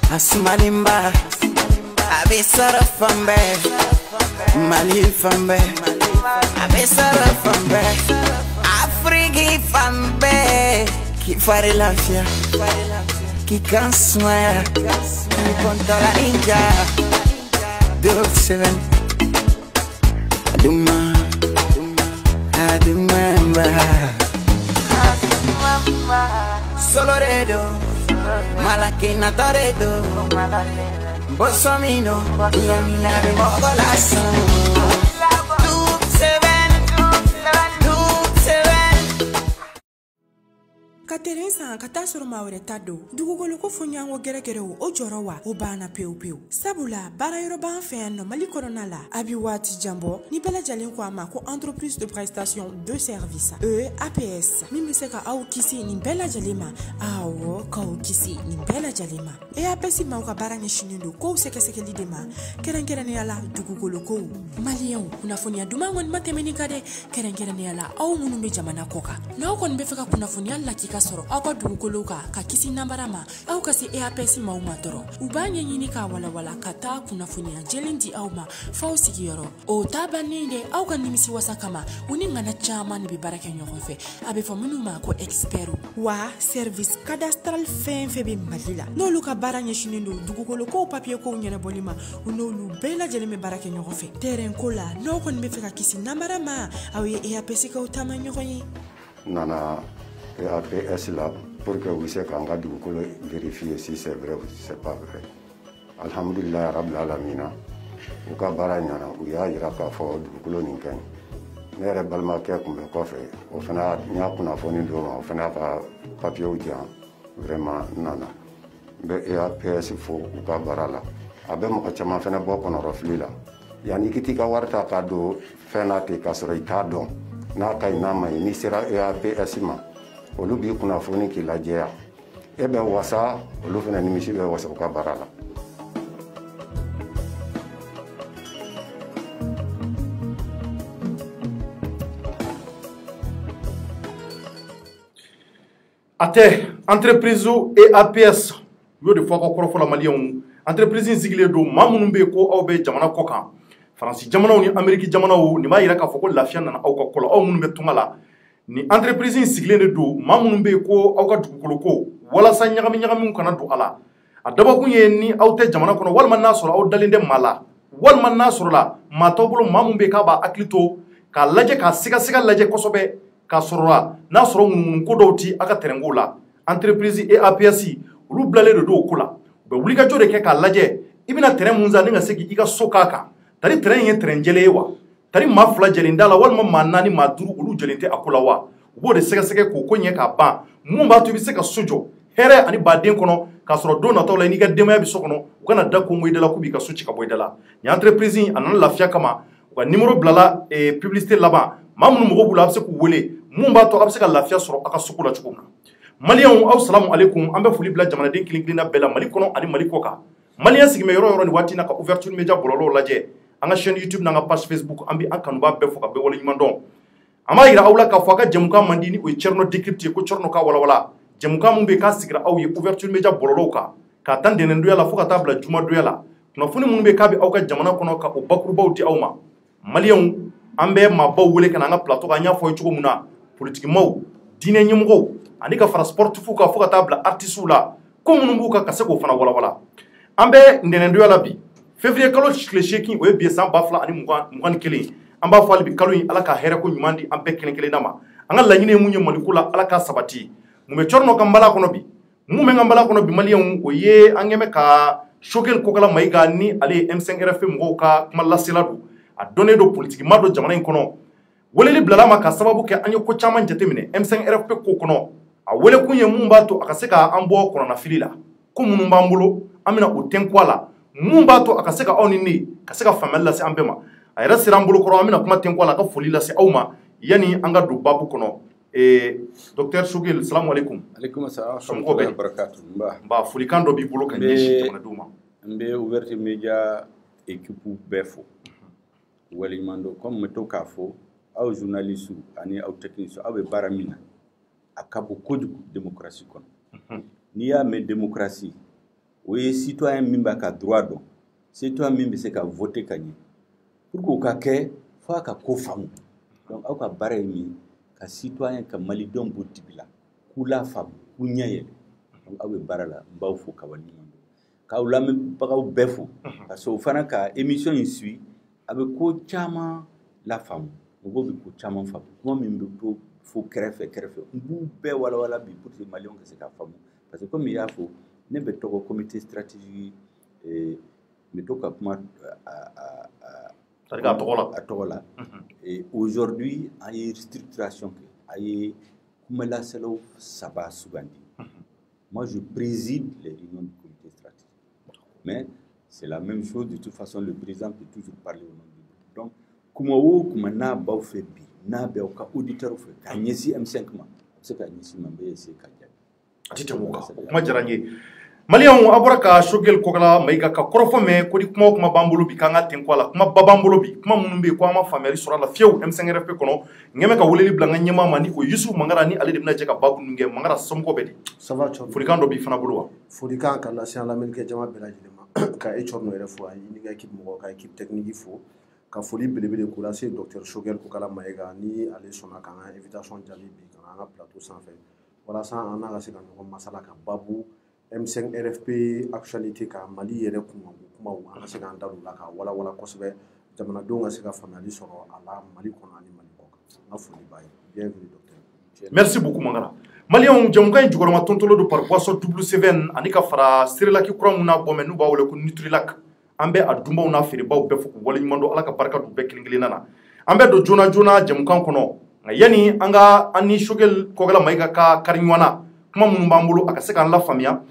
Asmalimba, abisara fambe, Mali fambe, abisara fambe, Afriki fambe, qui fare la fia, qui cansouaya, qui conta la ninja, 27, Aduma, Soloredo, Malakina Toredo, Bosomino, Yamina de Mogolasso. 27. Ka terrain san ka taa sɔrɔ maa wɛrɛ ta don dugukolo ko fo ɲango gɛrɛgɛrɛw o jɔrɔ wa o banna pewu pewu sabula baara yɔrɔ b'an fɛ yan nɔ Mali kɔnɔna la a bi waati jan bɔ ni bɛɛ lajɛlen ko a ma ko entreprise de prestation de service APS min bɛ se ka aw kisi nin bɛɛ lajɛlen ma awɔ k'aw kisi nin bɛɛ lajɛlen ma APS maaw ka baara ɲɛsinnen don kow sɛgɛsɛgɛli de ma kɛrɛnkɛrɛnnenya la dugukolo kow maliyɛnw kunnafoniya duman kɔni ma tɛmɛ nin kan dɛ kɛrɛnkɛrɛnnenya la aw minnu bɛ jamana kɔ kan n'aw kɔni bɛ fɛ ka kunnafoniya lakika sɔrɔ aw ka dugukolo ka kisi nambara ma aw ka se APS maaw ma dɔrɔn u b'a ɲɛɲini k'a walawala ka taa kunnafoniya jɛlen di aw ma f'aw sigiyɔrɔ o t'a bannen dɛ aw ka nimisi wasa kama u ni ŋana caman de bɛ baara kɛ ɲɔgɔn fɛ a bɛ fɔ minnu ma ko expert wa service cadastral fɛn fɛn bɛ Mali la n'olu ka baara ɲɛsinnen don dugukolo kow papier kow ɲɛnabɔli ma u n'olu bɛɛ lajɛlen bɛ baara kɛ ɲɔgɔn fɛ terrain ko la n'aw kɔni bɛ fɛ ka kisi nambara ma aw ye APS kaw taama ɲɔgɔn ye nana APS là pour que vous sachiez qu'en cas de vérifier si c'est vrai ou si c'est pas vrai. Alhamdulillah Rabbil Alamina. Ou ka bara nyana ou ya ira ka fo dugukolo nin kan. Ne yɛrɛ balimakɛ kun bɛ kɔfɛ o fana ɲa kunnafoni d'o ma o fana ka papiyew di yan vraiment nana n bɛ APS fo u ka baara la a bɛ mɔgɔ caman fana bɔ kɔnɔrɔfili la yanni i t'i ka wari ta ka don fɛn na ten k'a sɔrɔ i t'a dɔn n'a ka ɲi n'a ma ɲi n'i sera APS ma olu b'i kunnafoni k'i lajɛya e bɛ wasa olu fana nimisi bɛ wasa u ka baara la. Ate entreprise et APS yo de fo ko korofo la malien entreprise zigile do mamunun be ko aw be jamana ko kan France jamana ni Amerique jamana ni ma yira ka fo ko lafiya nana aw ka ko aw munun be tungala ni entreprise zigile de do mamunun be ko aw ka dugukolo ko wala sa nyagami nyagami kana do ala a daba kun ye ni aw te jamana kono walma na soro aw dalinde mala walma na soro la ma tobolo mamun be ka ba aklito ka laje ka siga siga laje kosobe ka soro la na soro mun ko dowti aka terengo la entreprise et APS olu blale de do ko la be wuli ka jode ke ka laje ibina teren munza ni nga segi iga sokaka tari teren ye teren jele wa tari ma fula jelinda la walma ma nani ma duru olu jelinte akula wa ubo de sega sega ko nye ka ban mun ba to bi se ka sojo here ani baden kono ka soro do na to la ni ga demaya bi sokono kana da ko moy de la kubi ka suci ka boy de la ni entreprise anan lafiya kama wa numéro blala et publicité là-bas mamunu mo bula abse ku wele mun ba to abse ka lafiya soro aka sukula chukumna Maliens assalamu alaikum ambe fuli bla jamana den kilingina bela Mali kono ani Mali koka Maliens sigime yoro ni wati na ka ouverture media bololo laje anga chaîne YouTube na nga page Facebook ambi ankanuba be foka be wala nyimandon ama ira awla ka foka jemuka mandini o cherno décrypter ko cherno ka wala wala jemuka mumbe ka sigira aw ye ouverture media bololo ka tan denen do yala foka tabla juma do yala no funi mumbe ka bi aw ka jamana kono ka o bakru bawti awma Maliens ambe ma baw wele kana nga plateau ka nya foy chugo muna politique maw dine nyimgo ani ka fara sportif ka fo ka tabla artiste la ko munumbu ka kasego fana wala wala ambe ndenendo yala bi février kalo cheki o bi san bafla ani mugan kelen amba fo albi kalo ala ka here ko nyumandi ambe kelen kelen nama anga la nyine munye malikula ala ka sabati mume chorno kambala kono bi mume ngambala kono bi malien o ye angeme ka shokel ko kala maiga ni ale M5 RFM ngo ka kuma lasiladu a donné do politique mado jamana kono woleli blala ma ka sababu ke anyo ko chaman jatemine M5 RFP ko kono a wele kunye mumba to akaseka ambo kono na filila ko munumba mbulo amina o tenkwala mumba to akaseka oni ni kaseka famella se ambema ayra sirambulo ko amina kuma tenkwala ka folila se awma yani anga do babu kono docteur Shugil assalamu alaikum assalam wa rahmatullahi wa barakatuh ba fulikando bi bulo kan yeshi jamana duma mbe ouverture media équipe bɛɛ fo waleɲuman dɔn comme n bɛ to k'a fɔ aw journaliste ani aw technicien aw bɛ baara min na a ka bon kojugu démocratie kɔnɔ n'i y'a mɛn démocratie o ye citoyen min b'a ka droit dɔn citoyen min bɛ se ka voter ka ɲɛ pour que o ka kɛ fo a ka ko faamu donc aw ka baara ye min ka citoyen ka malidenw bɔ dibi la k'u la faamu k'u ɲɛ yɛlɛ donc aw bɛ baara la n b'aw fo ka waleɲuman dɔn k'aw lamɛnbagaw bɛɛ fo parce que o fana ka émission in suit a bɛ ko caman la faamu mɔgɔw bɛ ko caman faamu kuma min bɛ to fo kɛrɛfɛ n b'u bɛɛ walawala bi pour que maliyɛnw ka se k'a faamu parce que comme i y'a fɔ ne bɛ tɔgɔ comité stratégique n bɛ to ka kuma a tɔgɔ la aujourd'hui an ye structuration kɛ a ye kumalasɛlaw 3 sugandi moi je préside les réunions du comité stratégique mais c'est la même chose de toute façon le président peut toujours parler au nom du groupe donc kuma o kuma n'a baw fɛ bi n'a bɛ aw ka auditeur fɛ k'a ɲɛsin M5 ma a bɛ se k'a ɲɛsin ma n bɛ essayer ka jaabi a tɛ tɛmɛ o kan o kuma diyara n ye maliyɛnw a bɔra ka Choguel Kokala Mayiga ka kɔrɔfɔ mɛn ko ni kuma o kuma b'an bolo bi k'an ka ten ko a la kuma ba b'an bolo bi kuma minnu bɛ yen ko an ma faamuyali sɔrɔ a la fiyewu M5RFP kɔnɔ n kɛn bɛ ka weleli bila n ka ɲɛmaa ma ni o Yusufu Mangara ni ale de bɛna jɛ ka babu ninnu kɛ Mangara somɔgɔw bɛ di folikan dɔ b'i fana bolo wa folikan ka lase an lamɛnnikɛ jama bɛɛ lajɛlen ma ka Cɔrɔnɔ yɛrɛ fo a ɲini ka équipe mɔgɔw ka équipe technique fo ka foli belebele k'o lase docteur Choguel Kokala Mayiga ni ale sɔnna k'an ka invitation jaabi bi ka an ka plateau sanfɛ walasa an n'a ka se ka ɲɔgɔn masala ka babu M5RFP actualité ka Mali yɛrɛ kumaw an ka se k'an da don la ka walawala kosɛbɛ jamanadenw ka se ka faamuyali sɔrɔ a la Mali kɔnɔ ani Mali kɔ kan n ka foli b'a ye bienvenue docteur. Merci beaucoup Mangara. Maliyɛnw jamukan in jukɔrɔma tontolo don par boisson WC7 ani ka fara Serilaki kura mun n'a bɔ mɛ n'u b'a wele ko Nutrilak an bɛ a dunbaw n'a feerebaw bɛɛ fo k'u waleɲuman dɔn Ala ka barika d'u bɛɛ kelen-kelenna na an bɛ don joona joona jamukan kɔnɔ nka yani an ni Choguel Kokala Mayiga ka kari ɲɔgɔn na kuma minnu b'an bolo a ka se k'an lafaamuya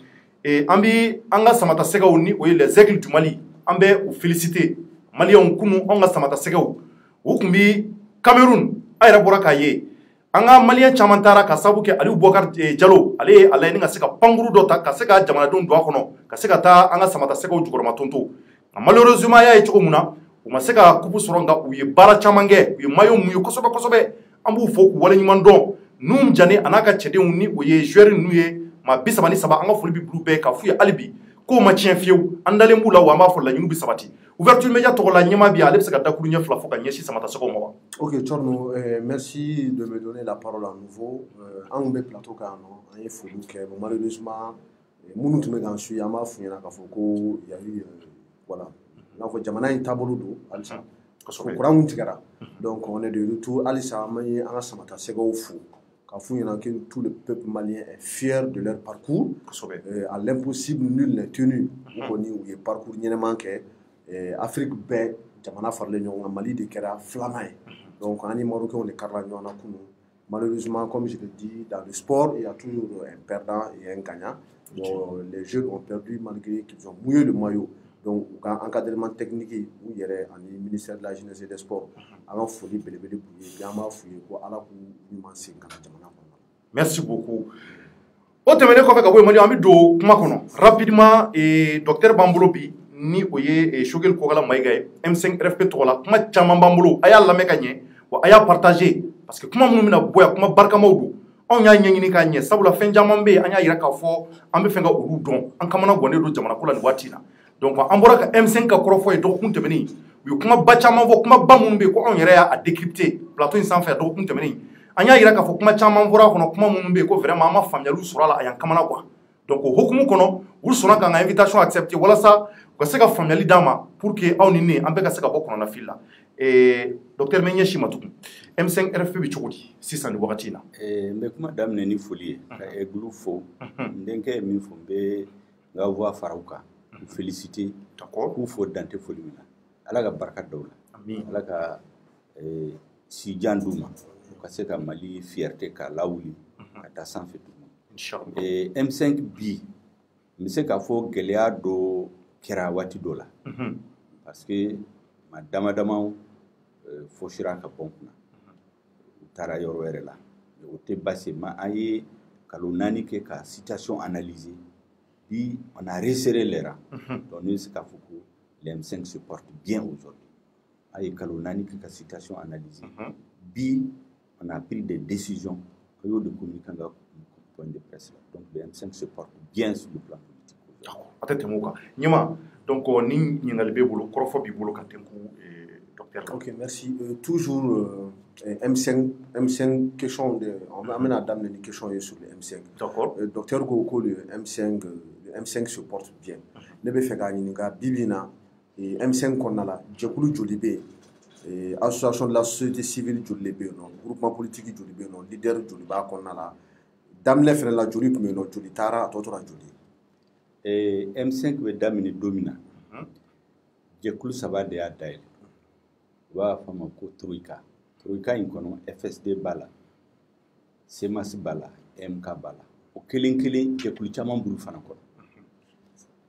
an bɛ an ka samata sɛgɛw ni o ye les aigles du Mali an bɛ u féliciter maliyɛnw kunu an ka samata sɛgɛw u tun bɛ Cameroun a yɛrɛ bɔra k'a ye an ka maliyɛn caman taara ka sababu kɛ Aliyu Bubakar Jalo ale ye a laɲini ka se ka pankuru dɔ ta ka se ka jamanadenw don a kɔnɔ ka se ka taa an ka samata sɛgɛw jukɔrɔma tonto nka malheureusement y'a ye cogo min na u ma se ka kupu sɔrɔ nka u ye baara caman kɛ u ye maillot mun ye kosɛbɛ kosɛbɛ an b'u fo k'u waleɲuman dɔn Num Jane a n'a ka cɛdenw ni o ye joueur ninnu ye maa 33 an ka foli bɛ bulu bɛɛ ka f'u ye hali bi k'o ma tiɲɛ fiyewu an dalen b'u la wa an b'a fɔ laɲiniw bɛ sabati ouverture média tɔgɔ la ɲɛmaa bi ale bɛ se ka dakuru ɲɛ 2 fo ka ɲɛsin samata sɛgɛw ma wa. Ok Cɔrɔnɔ merci de me donner la parole à nouveau an kun bɛ plateau kan yan nɔ an ye foliw kɛ bon malheureusement minnu tun bɛ k'an suit an b'a f'u ɲɛna k'a fɔ ko y a eu voilà i n'a fɔ jamana in taabolo don halisa kuran kun tigɛra donc on est de retour halisa an bɛ an ka samata sɛgɛw fo k'a f'u ɲɛna que tout le peuple malien est fier de leur parcours à l'impossible nul n'est tenu u kɔni u ye parcours ɲɛnɛman kɛ Afrique bɛɛ jamana faralen ɲɔgɔn kan Mali de kɛra filanan ye donc an ni Marocains de karila ɲɔgɔn na kunun malheureusement comme je le dis dans le sport il y a toujours un perdant et un gagnant bon, les jeunes ont perdu malgré qu'ils ont mouillé le maillot donc u ka encadrement technique u yɛrɛ ani ministère de la jeunesse et des sports an ka foli belebele b'u ye bi an b'a f'u ye ko Ala k'u ɲuman segin ka na jamana kɔnɔ. Merci beaucoup. O tɛmɛnen kɔfɛ ka bɔ yen Mali an bɛ don kuma kɔnɔ rapidement docteur b'an bolo bi ni o ye Choguel Kokala Mayiga ye M5RFP tɔgɔ la kuma caman b'an bolo a y'a lamɛn ka ɲɛ wa a y'a partager parce que kuma minnu bɛna bɔ yan kuma barikamaw don anw y'a ɲɛɲini k'a ɲɛ sabula fɛn caman bɛ yen an y'a jira k'a fɔ an bɛ fɛ ka olu dɔn an kamana guwanen don jamana ko la nin waati in na donc an bɔra ka M5 ka kɔrɔfɔ ye dɔgɔkun tɛmɛnen u ye kuma ba caman fɔ kuma ba minnu bɛ yen ko anw yɛrɛ y'a décrypter plateau in sanfɛ dɔgɔkun tɛmɛnen an y'a jira k'a fɔ kuma caman fɔra a kɔnɔ kuma minnu bɛ yen ko vraiment an ma faamuyaliw sɔrɔ a la a y'an kamana guwa donc o hukumu kɔnɔ u sɔnna k'an ka invitation accepter walasa u ka se ka faamuyali d'an ma pour que aw ni ne an bɛɛ ka se ka bɔ kɔnɔnafili la docteur n bɛ ɲɛsin ma tugun M5RFP bɛ cogo di sisan nin wagati in na. n bɛ kuma daminɛ ni foli ye ka Aigle fo n denkɛ ye min fɔ n bɛ n ka voix fara u kan k'u féliciter k'u fo dante foli min na Ala ka barika da u la Ala ka sijan d'u ma u ka se ka Mali fierté k'a lawuli ka taa sanfɛ tuguni M5 bi n bɛ se k'a fɔ gɛlɛya dɔ kɛra waati dɔ la parce que ma dama damaw fɔsira ka bɔ n kunna u taara yɔrɔ wɛrɛ la o tɛ baasi ma an ye kalo 4 kɛ ka situation analyser bi on a resserré les rangs donc ne bɛ se k'a fɔ ko les M5 se portent bien aujourd'hui. Avec Kalonani, la situation analysée. Bi, on a pris des décisions de communiquer dans point de presse. Donc les M5 se portent bien sur le plan politique. D'accord. Peut-être Nima, donc ni n'albe bolo, korofo bi bolo kantenku docteur. Ok, merci. Toujours M5 question on amène à dame une question sur le M5. D'accord. Docteur Goko le M5 se porte bien. Ne be fait gagner nga bibina et M5 qu'on a là, Djekulu Jolibe, association de la société civile Jolibe, non, groupement politique Jolibe, non, leader Joliba qu'on a là. Dame le fait la Joli mais non Jolitara à toi Joli. Et M5 veut daminer domina. Djekulu ça va de Adaïl. Va fama ko Troika. Troika inkono FSD bala. Semas bala, MK bala. O kelen Djekulu chaman bulu fana ko.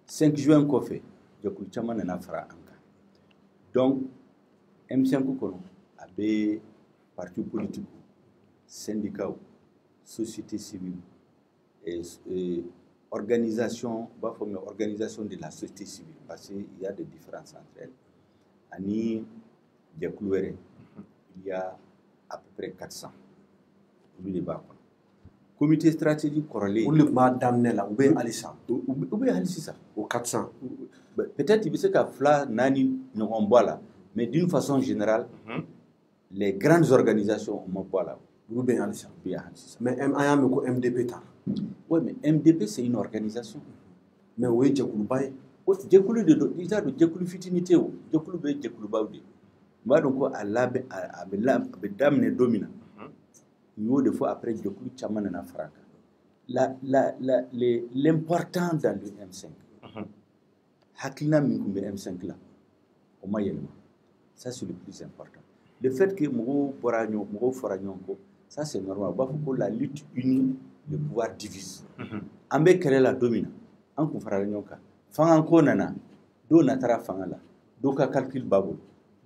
5 juin kofe Djekulu chaman na fara anka. Donc M5 kono abe parti politique, syndicat, société civile et organisation de la société civile parce qu'il y a des différences entre elles. Ani Djekulu il y a à peu près 400. Comité stratégique corrélé. Ou le madame là, ou bien Alissa. Ou bien Alissa. Au 400. Peut-être qu'il y a Fla, Nani, Nongombola, mais d'une façon générale, les grandes organisations ont Mbola. Ou bien Alissa. Mais MDP ta. Oui, mais MDP c'est une organisation. Mais oui, Djekulu Baye. Djekulu déjà de Djekulu fitinité ou Djekulu Baye Djekulu Baoudi. Moi donc à dame ne domina. Nous des fois après Djekulu Chaman na Fraka. L'important dans le M5. Hakina Minkumbe M5 là. Au Mayelma. Ça c'est le plus important. Le fait que Mogo Boranyo, Mogo Foranyonko, ça c'est normal. Bafoko la lutte unie, le pouvoir divise. Ambe kere la domina. Anko Foranyonka. Fanganko nana. Do natara fangala. Do ka calcul babul.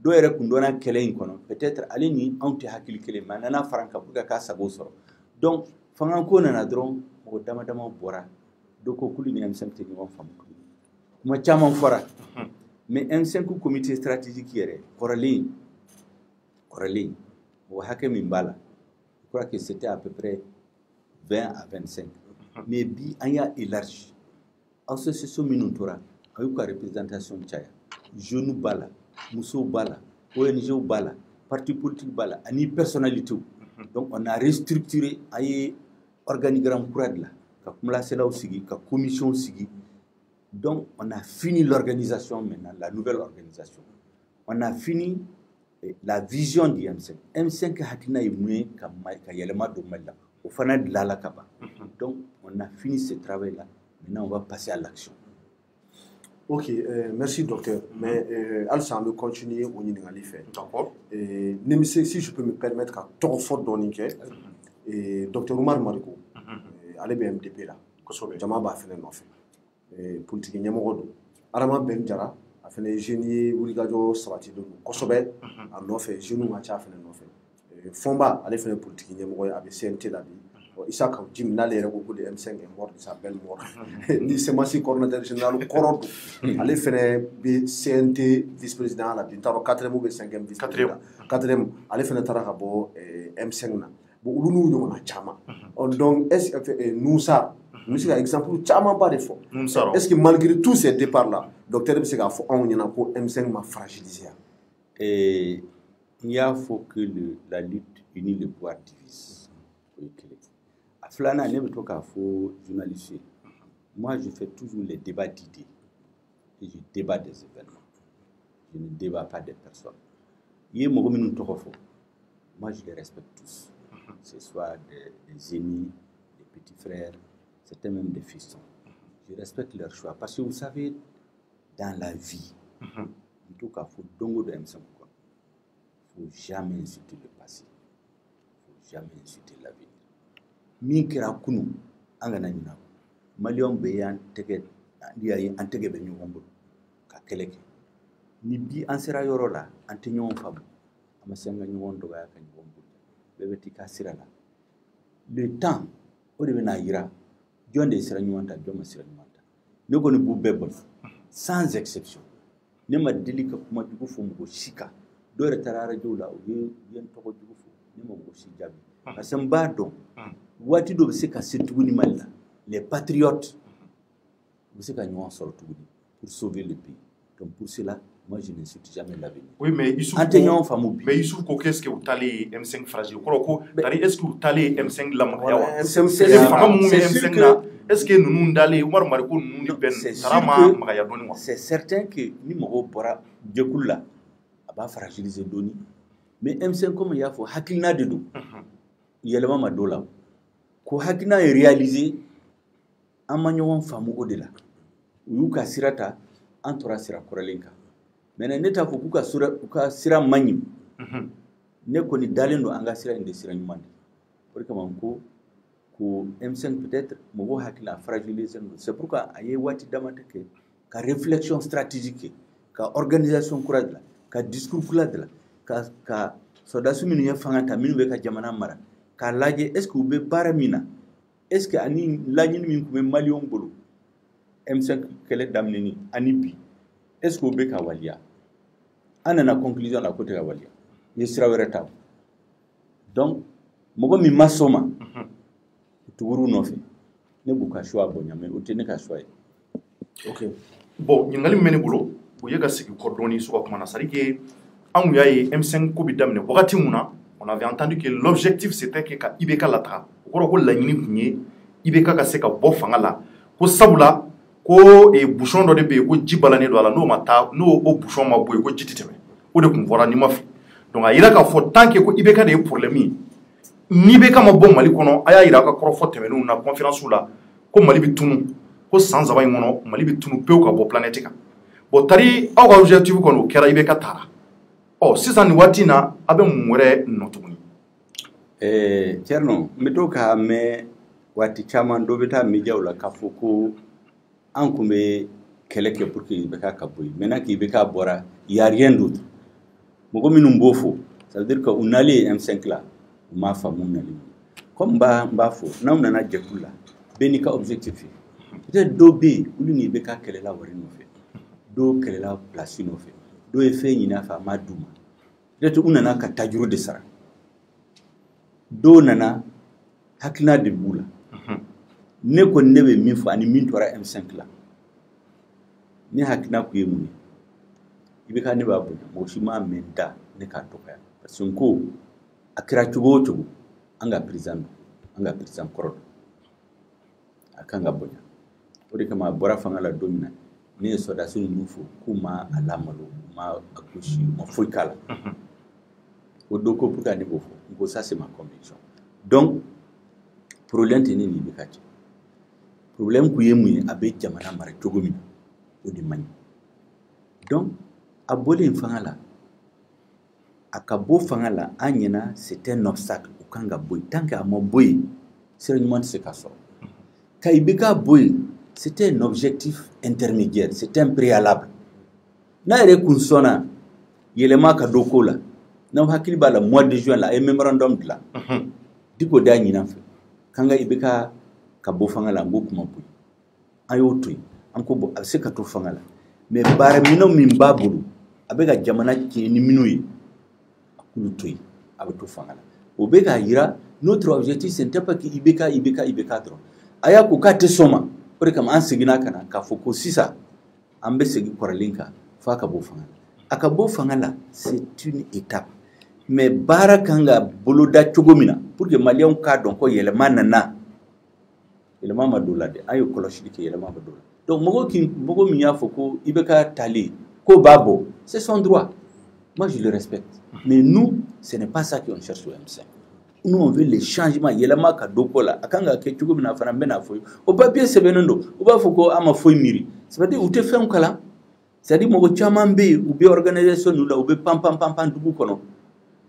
Do ere kundona kele inkono. Peut-être aleni anti hakil kele manana franka buga ka sabo soro. Donc fanganko nana dron mo dama bora. Do ko kuli ni M5 te ni won fam. Kuma chaman fora. Mais M5 comité stratégique yere corrélé au Hakem Mbala. Je crois que c'était à peu près 20 à 25. Mais bi on y a élargi. Association Minuntora, a eu une représentation Tchaya. Jeune Bala, Mousso Bala, ONG Bala, parti politique Bala, ani personnalité. Donc on a restructuré un organigramme courant là. Comme là c'est là aussi, la commission aussi. Donc on a fini l'organisation maintenant, la nouvelle organisation. On a fini la vision du M5. M5 hakina imoué ka yelema do mella. Au fana de la kaba. Donc on a fini ce travail là. Maintenant on va passer à l'action. Ok, merci docteur. Mais Alsa, on va continuer au niveau de l'effet. D'accord. Si je peux me permettre à trop fort donner et docteur Oumar Mariko, allez bien MDP là. Jama ba fene nofe. Politique ñamogo Arama Ben Jara a fene génie Wurigajo Sabati do kosobe a nofe jeune ma cha fene nofe. Fomba allez fene politique ñamogo a be CNT là bi. Issa ka Jim na le ko de M5 est mort, il s'appelle mort. Ni c'est moi si coordinateur général Korodo. Allez fene be CNT vice-président là bi taro 4e ou 5e vice-président. 4e allez fene taraka bo M5 na. Bo ulunu no na chama. Donc est-ce que nous ça nous c'est un exemple tellement pas de fort. Est-ce que malgré tous ces départs là, docteur M. Segafo on y a pour M5 m'a fragilisé. Et il faut que la lutte unie le pouvoir divise. Flana ne veut pas faut journaliste. Moi je fais toujours les débats d'idées et je débat des événements. Je ne débat pas des personnes. Moi je les respecte tous. Que ce soit des ennemis, des petits frères, c'était même des fistons. Je respecte leur choix. Parce que vous savez, dans la vie, en tout cas, il faut dongo de M5. Il ne faut jamais insulter le passé. Il ne faut jamais insulter l'avenir. Min kera kunu, angana nina. Malion beyan tege, ndiaye antege be nyongombo, ka keleke. Ni bi ansera yoro la, ante nyon fabu. Amasenga nyongondo ga yaka nyongombo. Bebeti ka sira la. Le temps, o de na yira. Jonde sira nyonta, joma sira nyonta. Noko ni bubebol, sans exception. ne ma deli ka kuma jugu fo mɔgɔ si kan dɔw yɛrɛ taara arajow la u ye n tɔgɔ jugu fo ne ma mɔgɔ si jaabi parce que n b'a dɔn waati dɔ bɛ se ka se tuguni Mali la les patriotes u bɛ se ka ɲɔgɔn sɔrɔ tuguni pour sauver le pays donc pour cela moi je n'insulte jamais l'avenir. Oui, mais Issouf ko qu'est-ce que vous allez M5 fragile ko tari est-ce que vous allez M5 la magayawa c'est M5 est-ce que nous d'aller Umar Mariko nous ni ben tarama magaya doni wa c'est certain que ni mago bora jekul la aba fragiliser doni mais M5 comme ya fo hakilna de do yelema ma dola ko hakina est réalisé amanyo famu odela uyuka sirata antora sira koralenka mena neta ko kuka sira manyim ne ko ni dalen do anga sira inde sira nyumande pour que manko ko M5 peut-être mo hakila fragiliser c'est pourquoi aye wati damata ke ka réflexion stratégique ka organisation courage la ka discours courage la ka sodasu minu ya fangata minu be ka jamana mara ka laje est-ce que ube baramina est-ce que ani lajin min ko malion bolo M5 kele damneni ani bi est-ce que ube ka walia anana conclusion la côté ka walia yesira wereta donc mogo mi masoma tuguru nofi ne buka choix bonya mais otene ka choix ok bon ngali meni bolo o yega sigi cordoni so ko mana sarike an yaye M5 ko bi damne wakati muna on avait entendu que l'objectif c'était que ka ibeka latra ko la nyini kunye ibeka ka se ka bo fanga la ko sabula ko e bouchon do de be ko jibalane do ala no mata no o bouchon ma boy ko jititeme o de kun vora ni mafi donc ayira ka fo tant que ko ibeka de problème ni be kama bon Mali kono aya ira ka korofo temenu na conférence la ko Mali bi tunu ko sans avant ngono Mali bi tunu pe ko bo planète ka bo tari aw objectif kono kera ibeka tara oh sisan ni watina abe mwere notuguni Tierno metoka me wati chaman do beta mi jawla kafuku ankume keleke pour que ibeka kaboy maintenant ki ibeka bora il y a rien d'autre mogo minum bofo ça veut dire que on allait M5 là ma famu nali comme ba fo na na jekula benika objectif peut-être do be uluni ibeka kelela wari no fe do kelela place no fe do e fe nyina fa maduma peut-être unana ka tajuru de sara do nana hakina de bula ne ko nebe min fa ani min tora M5 la ni hakina ku yemu ibe ka ne ba bu mo shi ma menta ne ka to ka parce que ko akira chugo anga prison korod akanga bonya ori kama bora fanga la domina ne soda sunu nufo kuma alamalo ma akushi mo fuikala odoko puta ne bofo ngo ça c'est ma conviction donc problème tene ni bikati problème ku yemu abe jamana mara togomi odi mani donc abole mfangala akabo fangala anyena c'est un obstacle ukanga boy tant que amo boy sérieusement c'est kaso kaibika boy c'était un objectif intermédiaire c'est un préalable na ere kunsona yelema ka dokola na hakili bala mois de juin la et memorandum de la diko da nyina fa kanga ibika ka bo fangala ngokuma boy ayo tuy anko bo se ka to fangala mais bare mino min babulu abega jamana ki ni minuyi akulu tuy abeto fangala obega yira notre objectif c'est pas que ibeka trop aya ko ka te soma pour comme an sigina kana ka foko sisa ambe segi koralinka fa ka bo fangala aka bo fangala c'est une étape mais barakanga boloda chogomina pour que malien ka donc ko yelema nana yelema madola de ayo koloshi ke yelema madola donc mogo mi ya foko ibeka tali ko babo c'est son droit moi je le respecte mais nous ce n'est pas ça qu'on cherche au M5 nous on veut les changements yelema ka dokola akanga ke chogomina fana bena foyo au papier c'est benendo ou ba foko ama foy miri ça veut dire ou te fait un kala c'est-à-dire mogo chamambe ou bien organisation nous là ou be pam dubu kono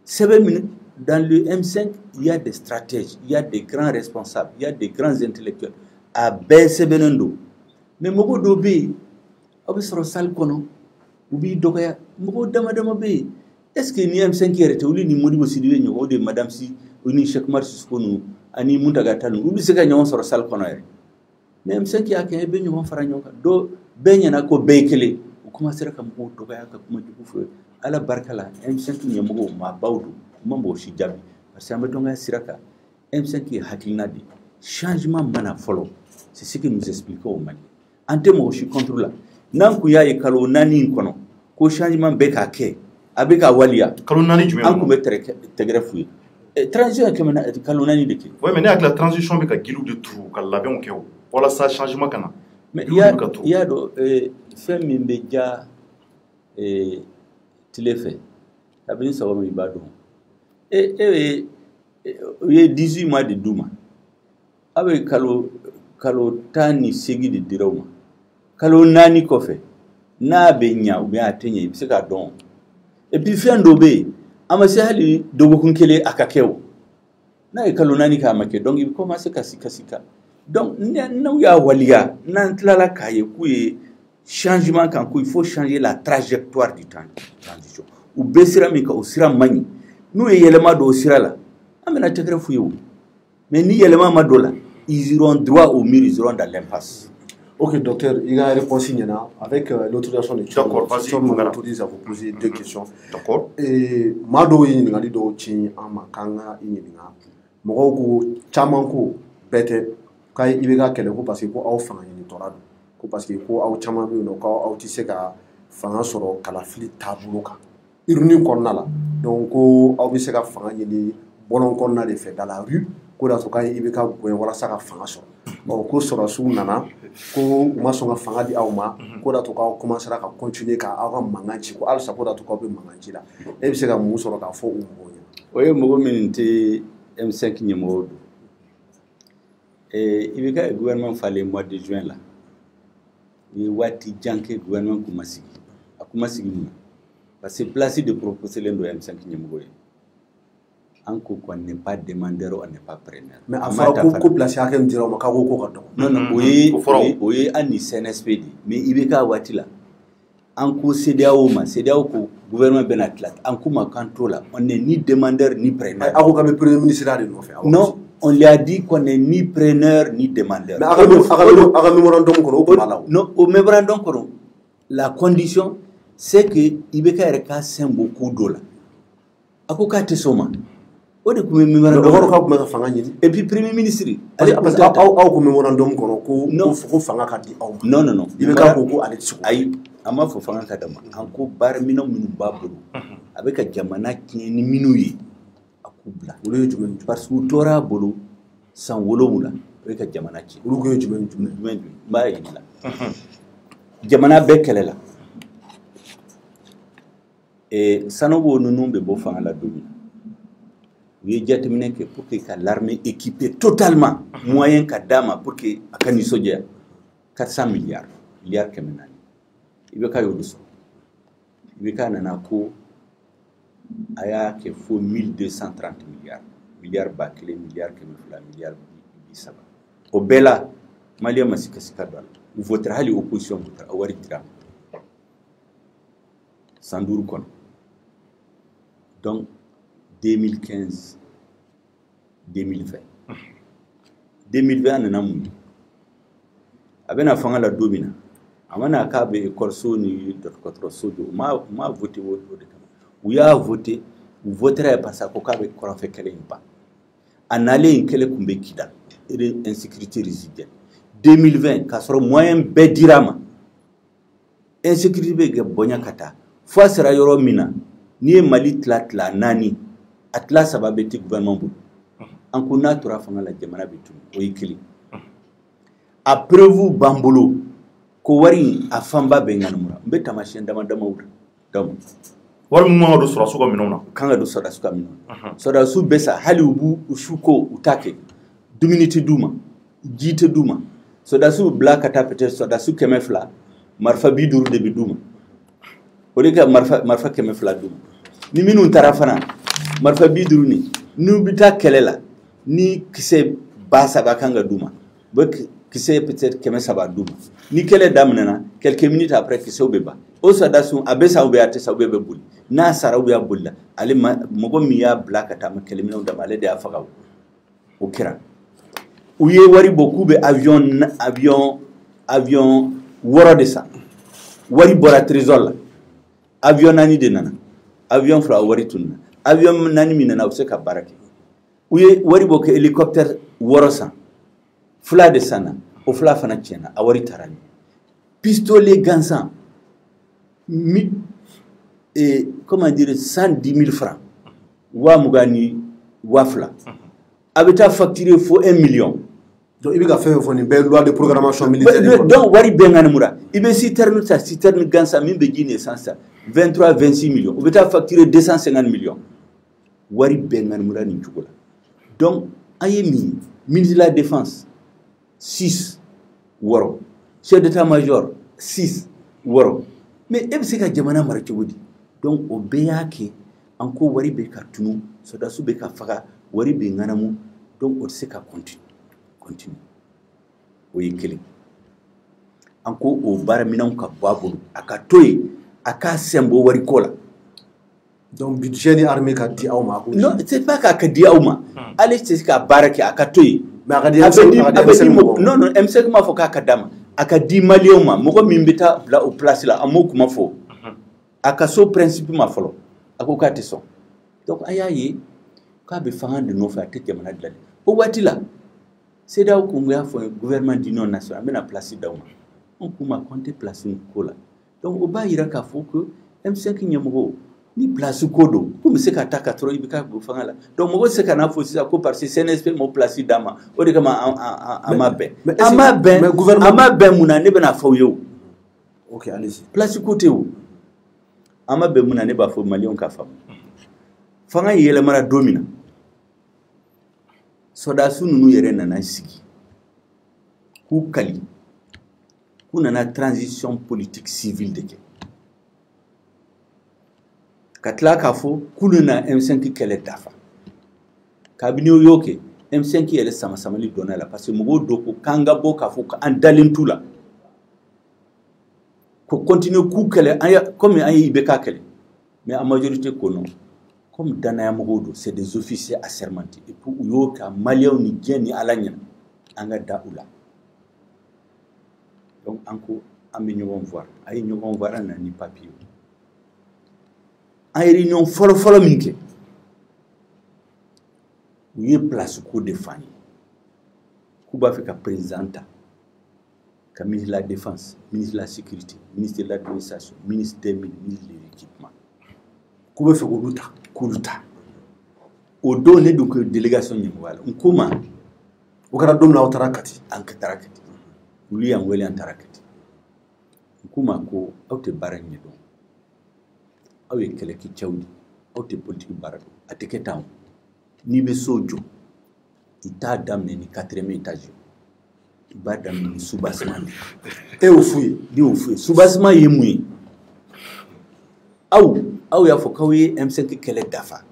7 minutes dans le M5 il y a des stratèges il y a des grands responsables il y a des grands intellectuels à baisser benendo mais mogo dobe obisro sal kono ubi dokaya mogo dama be est-ce que ni M5 yerete uli ni modibo sidiwe nyo de madame si uni Cheikh Marcis kono ani muntaga talu ubi seka nyo soro sal kono ere mais M5 ya ke be nyo fara nyo do be nyana ko beykele commencé ka mɔgɔw dɔgɔya ka kuma jugu fɔ ala barika la M5 ɲɛmɔgɔw maabaw don ma mɔgɔ si jaabi parce que an bɛ dɔngaya sira kan M5 ye hakilina de changement mana fɔlɔ c'est ce que nous expliquons au Mali an tɛ mɔgɔ si contre la n'an kun y'a ye kalo 4 in kɔnɔ ko changement bɛ ka kɛ a bɛ ka waliya kalo 4 jumɛn an kun bɛ tɛgɛrɛ f'u ye transition kɛmɛ kalo 4 de kɛ ouais mais ne hakili la transition bɛ ka giliw de turu ka labɛnw kɛ o walasa changement kana mais il y a fɛn min bɛ ja tile fɛ kabini sɔgɔma i b'a dɔn u ye 18 mois de d'u ma a bɛ kalo 18 de dira u ma kalo 4 kɔfɛ n'a bɛ ɲa ou bien a tɛ ɲa i bɛ se k'a dɔn et puis fɛn dɔ bɛ yen a ma se hali dɔgɔkun kelen a ka kɛ o n'a ye kalo 4 kɛ a ma kɛ donc i bɛ commencer ka sika donc n'aw y'a waliya n'an tilala k'a ye k'u ye changement kan ko il faut changer la trajectoire du temps transition u bɛ sira min kan o sira man ɲi n'u ye yɛlɛma don o sira la an bɛna tɛgɛrɛ f'u ye o mais ni yɛlɛma ma don la ils iront droit au mur, ils iront dans l'impasse. Ok, docteur, il y a une réponse avec l'autorisation de Tchad. D'accord, vas-y. Je m'autorise à vous poser deux questions. D'accord. Et Mado yi ngali do chi amakanga inyinga. Mogo ko chaman ko bete kay ibega kele ko parce que ko aw fanga ni torado. Ko parce que ko aw chaman bi no ko aw tise ka fanga soro kala fili tabulo ka. Iruni konna la. Donc ko aw bi se ka fanga ni bolon konna de fait dans la rue. Ko da to kay ibega ko wala sa ka fanga soro. Bon ko soro su nana ko uma songa fanga di awma ko da to ka commencer ka continuer ka aw manganci ko alsa ko da to ka be manganci la e bi se ka mu soro ka fo u bonya oye mogo minti M5 nyemo do ibi ka gouvernement fallait mois de juin là ni wati janke gouvernement kuma sigi mu parce que place de proposer l'endo M5 nyemo Anko qu'on n'est pas demandeur, on n'est pas preneur. Mais avant qu'on place à quel dire, on va non, non, oui, ani CNSP, mais il y a watila. Anko CDAO, CDAO, gouvernement Benatlat, Anko ma contrôle, on n'est ni demandeur ni preneur. Avant qu'on premier ministre de nous faire. Non, on lui a dit qu'on n'est ni preneur ni demandeur. Non, au mémorandum, la condition, c'est que Ibeka Reka sent beaucoup d'eau. Ako kate soma. O de kume memorandum ko ko fanga nyini et puis premier ministre parce que aw ko memorandum ko ko fanga ka di aw non non non ibe ka ko ale tsu ay ama fo fanga ka dama anko bar mino minu babulu avec jamana ni minu yi akubla wolo jumen parce que tora bolo san wolo wula avec jamana ci wolo ko jumen ba yi la jamana be kelela et sanobo nunu be bo fanga la domi oui, j'ai que pour que l'armée équipée totalement, moyen qu'Adama pour que Akani Sodia 400 milliards kemenani. Il veut qu'il y ait il veut qu'il y ait 1230 milliards bakile, milliards kemefla, milliards bisaba. Au Bella, Malia Masika vous voterez l'opposition, vous voterez Sandour Kon. Donc, 2015, 2020. 2020, on a un avec la fanga la domina. Amana kabe école soni d'autres sodo. Ma voté au de où y a voté, vous voterez parce que kabe qu'on fait qu'elle pas. En aller in quelle kumbe kida, insécurité résiduelle. 2020, kasoro moyen bedirama. Insécurité be bonya kata. Fois sera yoro mina. Ni Mali tlatla nani. Atlas ça va bêter gouvernement bou. En kuna tora fanga la jamana bitu o yikili. Après vous bambolo ko wari afamba benganumura. Mbeta machine dama wura. Dam. Wari mu do sura suka minona. Kanga do sura suka minona. Sura su besa hali ubu ushuko utake. Duminiti duma. Jite duma. Soda su black ata peut-être soda su kemefla. Marfa biduru de biduma. Olika marfa kemefla duma. Ni minu tarafana. Marfa biduru ni nubita kelela ni kise basa bakanga duma bek kise peut-être keme saba duma ni kele damnana quelques minutes après kise obeba o sadasu abesa obeate sa obebe bul na sara obe abulla ale mogo miya blakata ma kele minute da male de afagaw o kira uye wari beaucoup be avion woro de ça wari bora trésor la avion nani de nana avion fra wari tunna avion nani minana use ka barake uye wari boke hélicoptère worosan fula de sana o fula fana tiena a wari tarani pistolet gansan comment dire 110 000 francs wa mugani wafla abita facturer fo 1 million donc il va faire une belle loi de programmation militaire donc wari bengana mura ibe citerne gansa mimbe jine sansa 23 26 millions obita facturer 250 millions wari bengana mura ni chukula donc ayemi ministre de la défense 6 woro chef d'état-major 6 woro mais ebse ka jamana mara chugudi donc o beyake anko wari be ka tunu so da su be ka faga wari be nganamu donc o se ka continue o yekele anko o bara minan ka babulu aka toy aka sembo wari kola donc budget ni armée ka di awma ko non c'est pas ka di awma allez c'est ka baraki aka toy mais aka di non M5 ma fo ka kadama aka di malion ma moko mimbita la au place la amoku ma fo aka so principe ma folo ako ka te so donc ayayi ka be fangande no fa te jamana dlade o watila c'est da ko ngya fo gouvernement d'union nationale mena place dawma on kuma compter place ko la donc o ba yira ka fo que M5 nyamgo ni place kodo comme c'est ka taka tro ibika go fangala donc mo se kana fo si ko parce CNSP mo place dama o de kama amabe amabe muna ne bena fo yo OK allez-y place côté où amabe muna ne ba fo malion ka fam fanga yele mara domina soda sunu yere nana sigi ku kali ku nana transition politique civile de ke katla kafo kununa M5 kele dafa kabini yoke M5 yele sama samali dona la parce que mugo doko kanga bo kafo ka andalin tula ko continue ku kele aya comme ayi beka kele mais en majorité kono comme dana ya mugo do c'est des officiers assermentés et pour yoka malien ni geni alanya anga daula donc anko ambi ñu voir ay ñu voir na ni papier en réunion folo minke uye place ko defani kuba fika présidenta ka ministre de la défense ministre de la sécurité ministre de l'administration ministre des mines ministre de l'équipement kuba fika kuluta o do ne donc délégation ni wala nkuma o kara dom na tarakati anka tarakati uli an weli an tarakati nkuma ko awte baranye do awe kele ki chawdi awte politique barado ateke taw ni be sojo ita damne ni 4e étage ba damne ni soubassement e o fuye di o fuye soubassement yemui aw ya fo kawé M5 kele dafa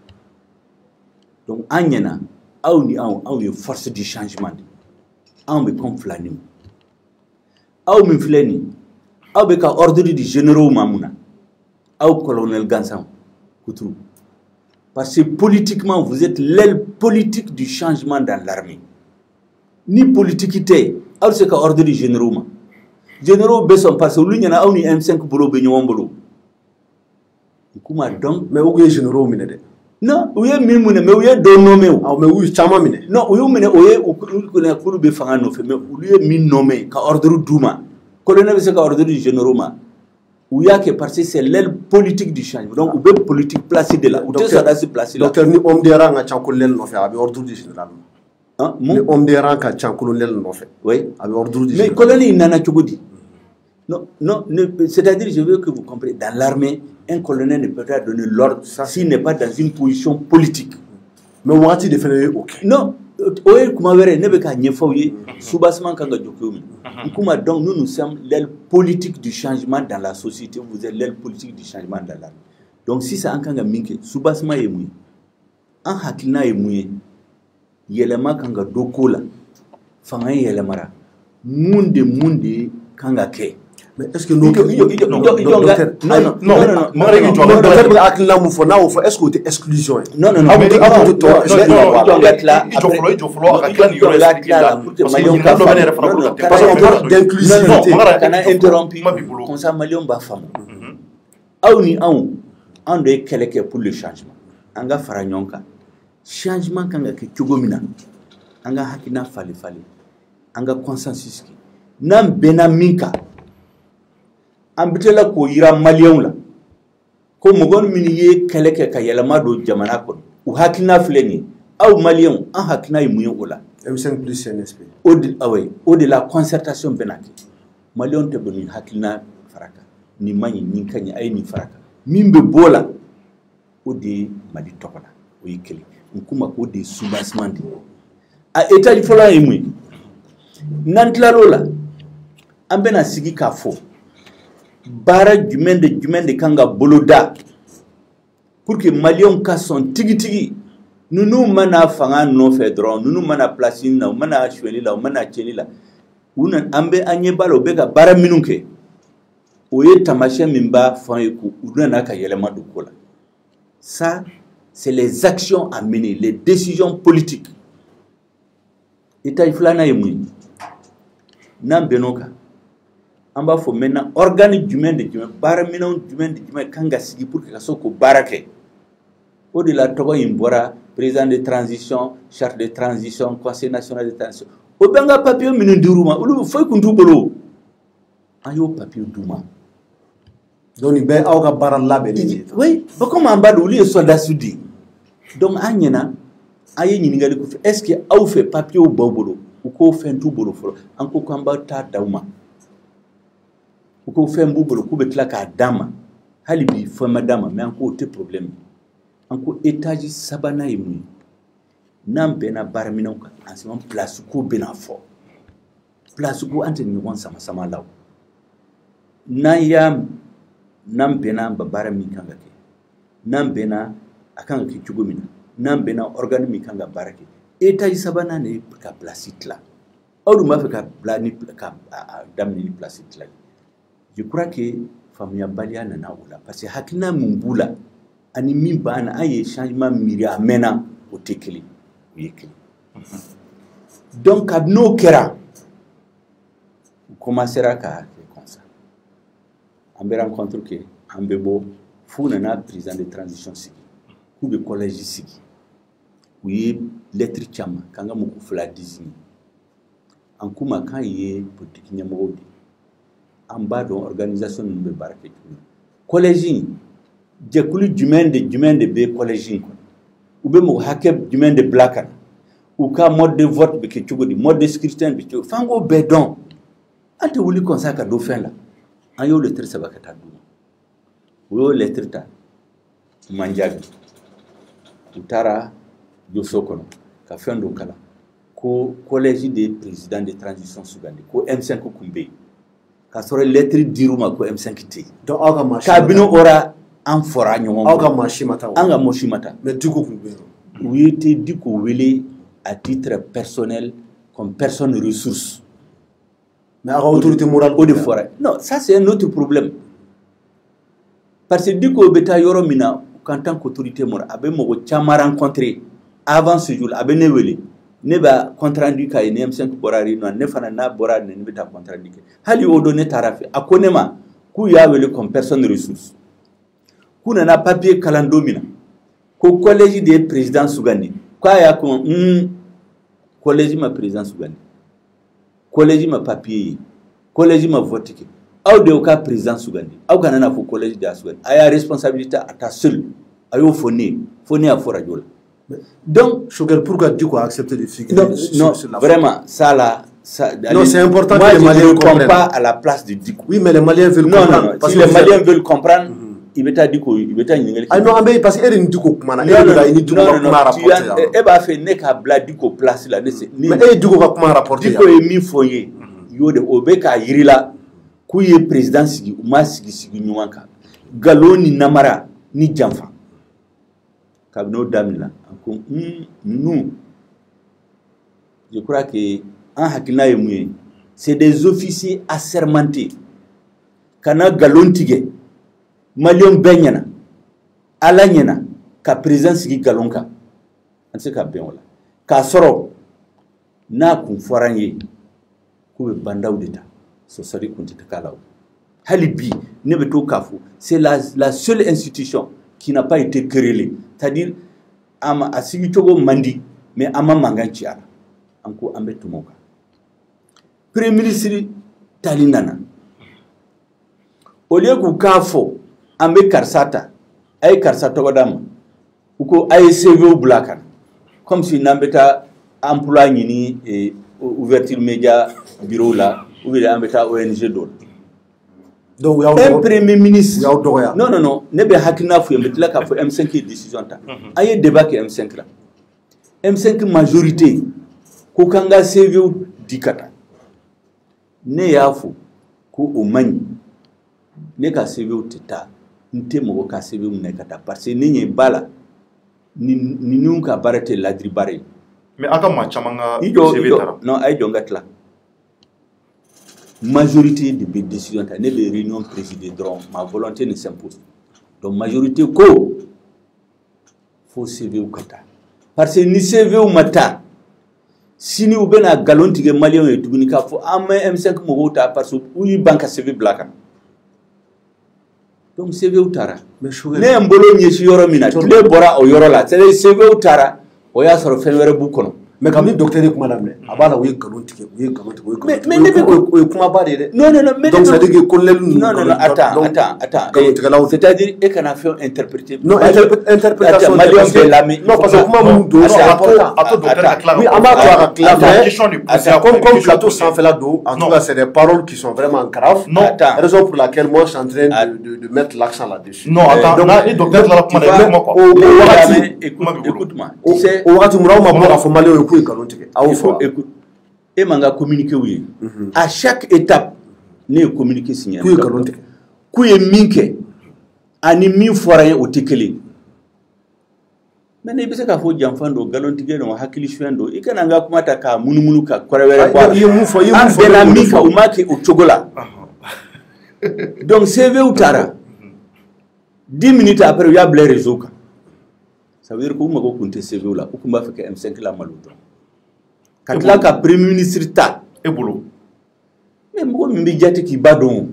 donc anyana aw ni aw ye force du changement aw be comme flanim aw min flani aw be ka ordre du généraux mamuna aw colonel Gansan Koutrou. Parce que politiquement, vous êtes l'aile politique du changement dans l'armée. Ni politicité, aw c'est ordre du généraux. Généraux beson parce que lui y en a un M5 bolo benyon bolo. Kuma donc mais où est généraux minede? Non, où est mimune mais où est donomé ah mais où est chama mine? Non, où est mine où est où connaît kulu be fanga no fait mais où est min nommé ka ordre douma. Colonel c'est ka ordre du généraux ma. Où y a que parce que c'est l'aile politique du changement. Donc, où est politique placée de là. Où est ça se placer là. Docteur, ni homme de rang à Chankolel no fait avec ordre du général. Hein? Ni homme de rang à Chankolel no fait. Oui. Avec ordre du Mais général. colonel nana chogodi. Non, c'est-à-dire je veux que vous compreniez dans l'armée, un colonel ne peut pas donner l'ordre s'il n'est pas dans une position politique. Mais on va te définir OK. Non. Oye kuma wéré ne be ka nyefawye soubassement kanga jokumi kuma donc nous sommes l'aile politique du changement dans la société vous êtes l'aile politique du changement dans l'armée donc si ça ankanga minke soubassement yemui an hakina yemui yelema kanga dokola fanga yelemara munde kanga ke Mais est-ce que nous... Non, est-ce que c'est exclusion? Non. Parce qu'on parle d'inclusivité. Quand on a interrompu, comme ça, Malion va faire. On doit quelqu'un pour le changement. On va faire un changement quand on a Tchogomina. On a Hakina Fali. On a consensus. Nam Benaminka. Ambitela ko yira Malion la. Ko mogon miniye keleke ka yelama do jamana ko. U hakina fleni. Au Malion en hakina imuyo ola. M5 plus CNSP. Au de la concertation benaki. Malion te boni hakina faraka. Ni mani ni kanya ay ni faraka. Mimbe bola. O de mali tokola. O yikeli. Nkuma ko de soubassement. A état di fola imuyo. Nantla lola. Ambena sigi ka fo. Bara jumɛn de kanga boloda pour que Maliens ka son tigi nunu mana fanga no fait dron nunu mana place na mana chweli la mana cheli la una ambe anye balo beka bara minunke oye tamashe mimba fanyeku una ka yelema do kola. Ça c'est les actions à mener, les décisions politiques. Eta iflana yemui nam benoka amba fo maintenant organique du bara minon du kanga sigi pour que ça ko barake au de la togo imbora président de transition charte de transition conseil national de transition o benga papier minu duruma ulu foy ko ndubolo ayo papier duma doni be awga bara labe ni oui ba comme ambado li soldat sudi donc anyena ayi ni ngali ko est-ce que aw fait papier au bobolo ou ko fait tout bolo folo anko ko amba ta dawma ko fem bubolo ko betla ka dama halibi fo madama mais encore te problème encore étage sabana yimi nam bena barminon ka en place ko bena fo place ko ante ni won sama law nayam nam bena ba barmi kanga ke nam bena akanga ki chugomina nam bena organimi kanga barake étage sabana ne ka place itla odu ma fe ka blani ka damni place itla. Je crois que famille Balia nana oula parce que hakina mumbula ani mimba na aye changement miri amena au tekeli yekeli. Donc abno kera commencera ka comme ça. Ambe rencontre que ambebo funa na président de transition sigi ou de collège sigi. Oui lettre chama kanga muku fla désigné. Ankuma kan yé politique nyamodi. En bas de l'organisation de barke collège jekulu jumende be collège ou be mo hakeb jumende black ou ka mode de vote be ke chugodi mode de scrutin be chugo fango be don ante wuli consaka do fin la ayo le trisa bakata do wo le trita manjabi utara do sokono ka fendo kala ko collège des présidents de transition sougandi ko M5 kumbe ka sore lettre diruma ko M5 T donc aga machi kabino ora en fora nyongo aga machi mata anga moshi mata mais diko kumbe oui te diko wele à titre personnel comme personne ressource mais aga autorité morale au de fora non ça c'est un autre problème parce que diko beta yoro mina en tant qu'autorité morale abe mo chama rencontrer avant ce jour abe ne wele ne ba contrat rendu ka ne M5 borari no ne fana na borari ne beta contrat rendu hali o donné tarafi akonema ku ya wele comme personne ressource ku na papier kalandomina ko collège des présidents sougani kwa ya ko collège ma président sougani collège ma papier collège ma vote ki aw de ka président sougani aw kana na fo collège de sougani aya responsabilité à ta seule ayo foni à fora jola. Donc, Choguel, pourquoi Diko a accepté de figurer non, sur la vraiment, ça là... Ça, non, c'est important moi, que les Maliens comprennent. Moi, je ne pas à la place de Diko. Oui, mais les Maliens veulent comprendre. Non, parce si les Maliens veulent comprendre, ils mettent Diko, ils mettent Diko. Ah non, parce qu'il y a une Diko Kumana. Non, eh bien, fait n'est qu'à bla Diko place là. Mais il Diko va comment rapporter. Diko est mis foyer. Yo de Obeka Yirila, Kouye président Sigi, Uma Sigi Nyuanka. Galoni Namara, ni Jamfa. Kabno Damila. Nous, je crois que c'est des officiers assermentés kana galon tigɛ maliyɛnw bɛɛ ɲɛna ala ɲɛna ka président sigi galon kan an tɛ se ka bɛn o la k'a sɔrɔ n'a kun fɔra an ye k'u bɛ bandaw de ta sɔsɔli kun tɛ k'a la o hali bi ne bɛ to k'a fɔ c'est la seule institution qui n'a pas été querellée c'est-à-dire a sigi cogo man di mais an ma mankan ci a la an ko an bɛ tɛmɛ o kan premier ministre tali nana au lieu k'u k'a fɔ an bɛ karisa ta a ye karisa tɔgɔ d'a ma u ko a ye CV bila a kan comme si n'an bɛ taa emploi ɲini ouverture média bureau la ou bien an bɛ taa ONG dɔ la donc un premier ministre non ne bɛ hakilina fɔ yen n bɛ tila k'a fɔ M5 ye décision ta an ye débat kɛ M5 la M5 majorité ko k'an ka CV di ka taa ne y'a fɔ ko o man ɲi ne ka CV tɛ taa n tɛ mɔgɔ ka CV minɛ ka taa parce que ne ɲɛ b'a la ninnu ka baara tɛ ladiri baara ye mais a ka maa caman ka CV taara non a ye jɔn ka tila majorité de bɛ décision ta ne bɛ réunion présider dɔrɔn ma volonté ne s'impose donc majorité ko fo CV ka taa parce que ni CV ma taa sini u bɛna galon tigɛ maliyɛnw ye tuguni k'a fɔ an bɛ M5 mɔgɔw ta parce que u y'i ban ka CV bila kan donc CV taara ne ye n bolo ɲɛsin yɔrɔ min na tile bɔra o yɔrɔ la c'est-à-dire CV taara o y'a sɔrɔ fɛn wɛrɛ b'u kɔnɔ mais comme ni docteur ye kuma daminɛ a b'a la u ye galon tigɛ mais ne bɛ o ye kumaba de ye dɛ non mais donc c'est à dire que colonel non attends c'est-à-dire e kana fɛn interpréter non interprétation maliyɛnw bɛɛ lamɛn non parce que kuma minnu don c'est important a to docteur ka tila oui an b'a to a ka tila mais comme plateau sanfɛla don en tout cas c'est des paroles qui sont vraiment graves raison pour laquelle moi je suis en train de mettre l'accent là-dessus non attends ni docteur tilala kuma na kuma quoi écoute-moi o wagati mun aw ma bɔ k'a fɔ maliyɛnw ye k'u ye galon tigɛ aw fɔ écoute e man ka communiqué u ye à chaque étape ne ye communiqué signé k'u ye galon tigɛ k'u ye min kɛ ani min fɔra ye o tɛ kelen mais ne bɛ se k'a fɔ janfan don galon tigɛ don hakili suɲɛ don i kana n ka kuma ta k'a munumunu ka kɔrɛ wɛrɛ bɔ a la i ye mun fɔ an bɛnna min kan u m'a kɛ o cogo la donc CV taara 10 minutes après u y'a bila réseau kan ça veut dire que u mago kun tɛ CV la u kun b'a fɛ ka M5 la malo dɔrɔn ka tila ka premier ministre ta e bolo mais mɔgɔ min bɛ jate k'i ba dɔn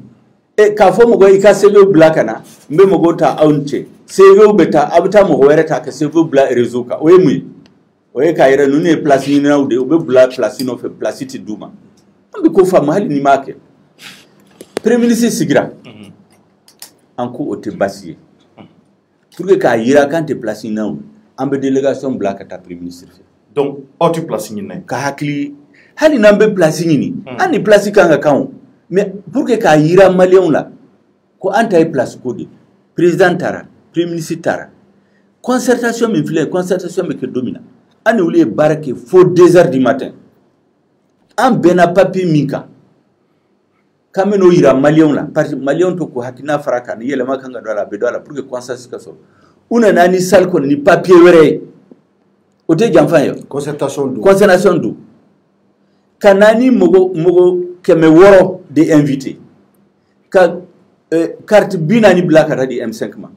k'a fɔ mɔgɔ i ka CV bila ka na n bɛ mɔgɔw ta aw ni cɛ CV bɛ taa a bɛ taa mɔgɔ wɛrɛ ta ka CV bila réseau kan o ye mun ye o ye k'a yɛrɛ ninnu ye place ɲininaw de ye u bɛ bila place nɔfɛ place tɛ d'u ma an bɛ ko faamu hali ni m'a kɛ premier ministre sigira an ko o tɛ baasi ye pour que k'a yira k'an tɛ place ɲininaw an bɛ délégation bila ka taa premier ministre fɛ donc aw tɛ place ɲinina ka hakili hali n'an bɛ place ɲini an ni place kan ka kan o mais pour que k'a yira maliyɛnw la ko an ta ye place ko de président taara premier ministre taara concertation min filɛ concertation bɛ kɛ don min na an ni olu ye baara kɛ fo 2 heures du matin an bɛnna papier min kan k'an bɛ n'o yira maliyɛnw la parce que maliyɛnw to k'u hakilina fara kan ni yɛlɛma kan ka don a la a bɛ don a la pour que consensus ka sɔrɔ u nana ni salle kɔnɔ ni papier wɛrɛ ye o tɛ janfa ye concertation don ka na ni mɔgɔ 600 de invité ka carte 40 bila ka taa di M5 ma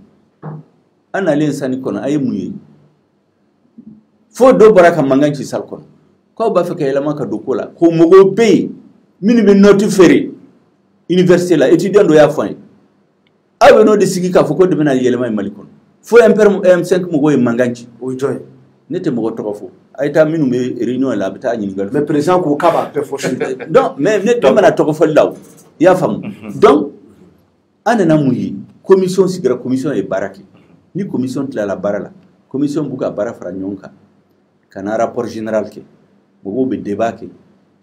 an nalen sani kɔnɔ a ye mun ye fo dɔ bɔra ka mankan ci salle kɔnɔ k'aw b'a fɛ ka yɛlɛma ka don ko la ko mɔgɔw bɛ yen minnu bɛ note feere université la étudiant dɔ y'a fɔ an ye aw bɛ n'o de sigi k'a fɔ ko de bɛna yɛlɛma ye Mali kɔnɔ fo M5 mɔgɔw ye mankan ci o ye jɔn ye ne tɛ mɔgɔ tɔgɔ fɔ a ye taa minnu bɛ réunion la a bɛ taa ɲininkali mais président ko k'a b'a bɛɛ fɔ donc mais ne bɛna tɔgɔ fɔli la o i y'a faamu donc an nana mun ye commission sigira commission ye baara kɛ ni commission tilala baara la commission b'u ka baara fara ɲɔgɔn kan ka na rapport général kɛ mɔgɔw bɛ débat kɛ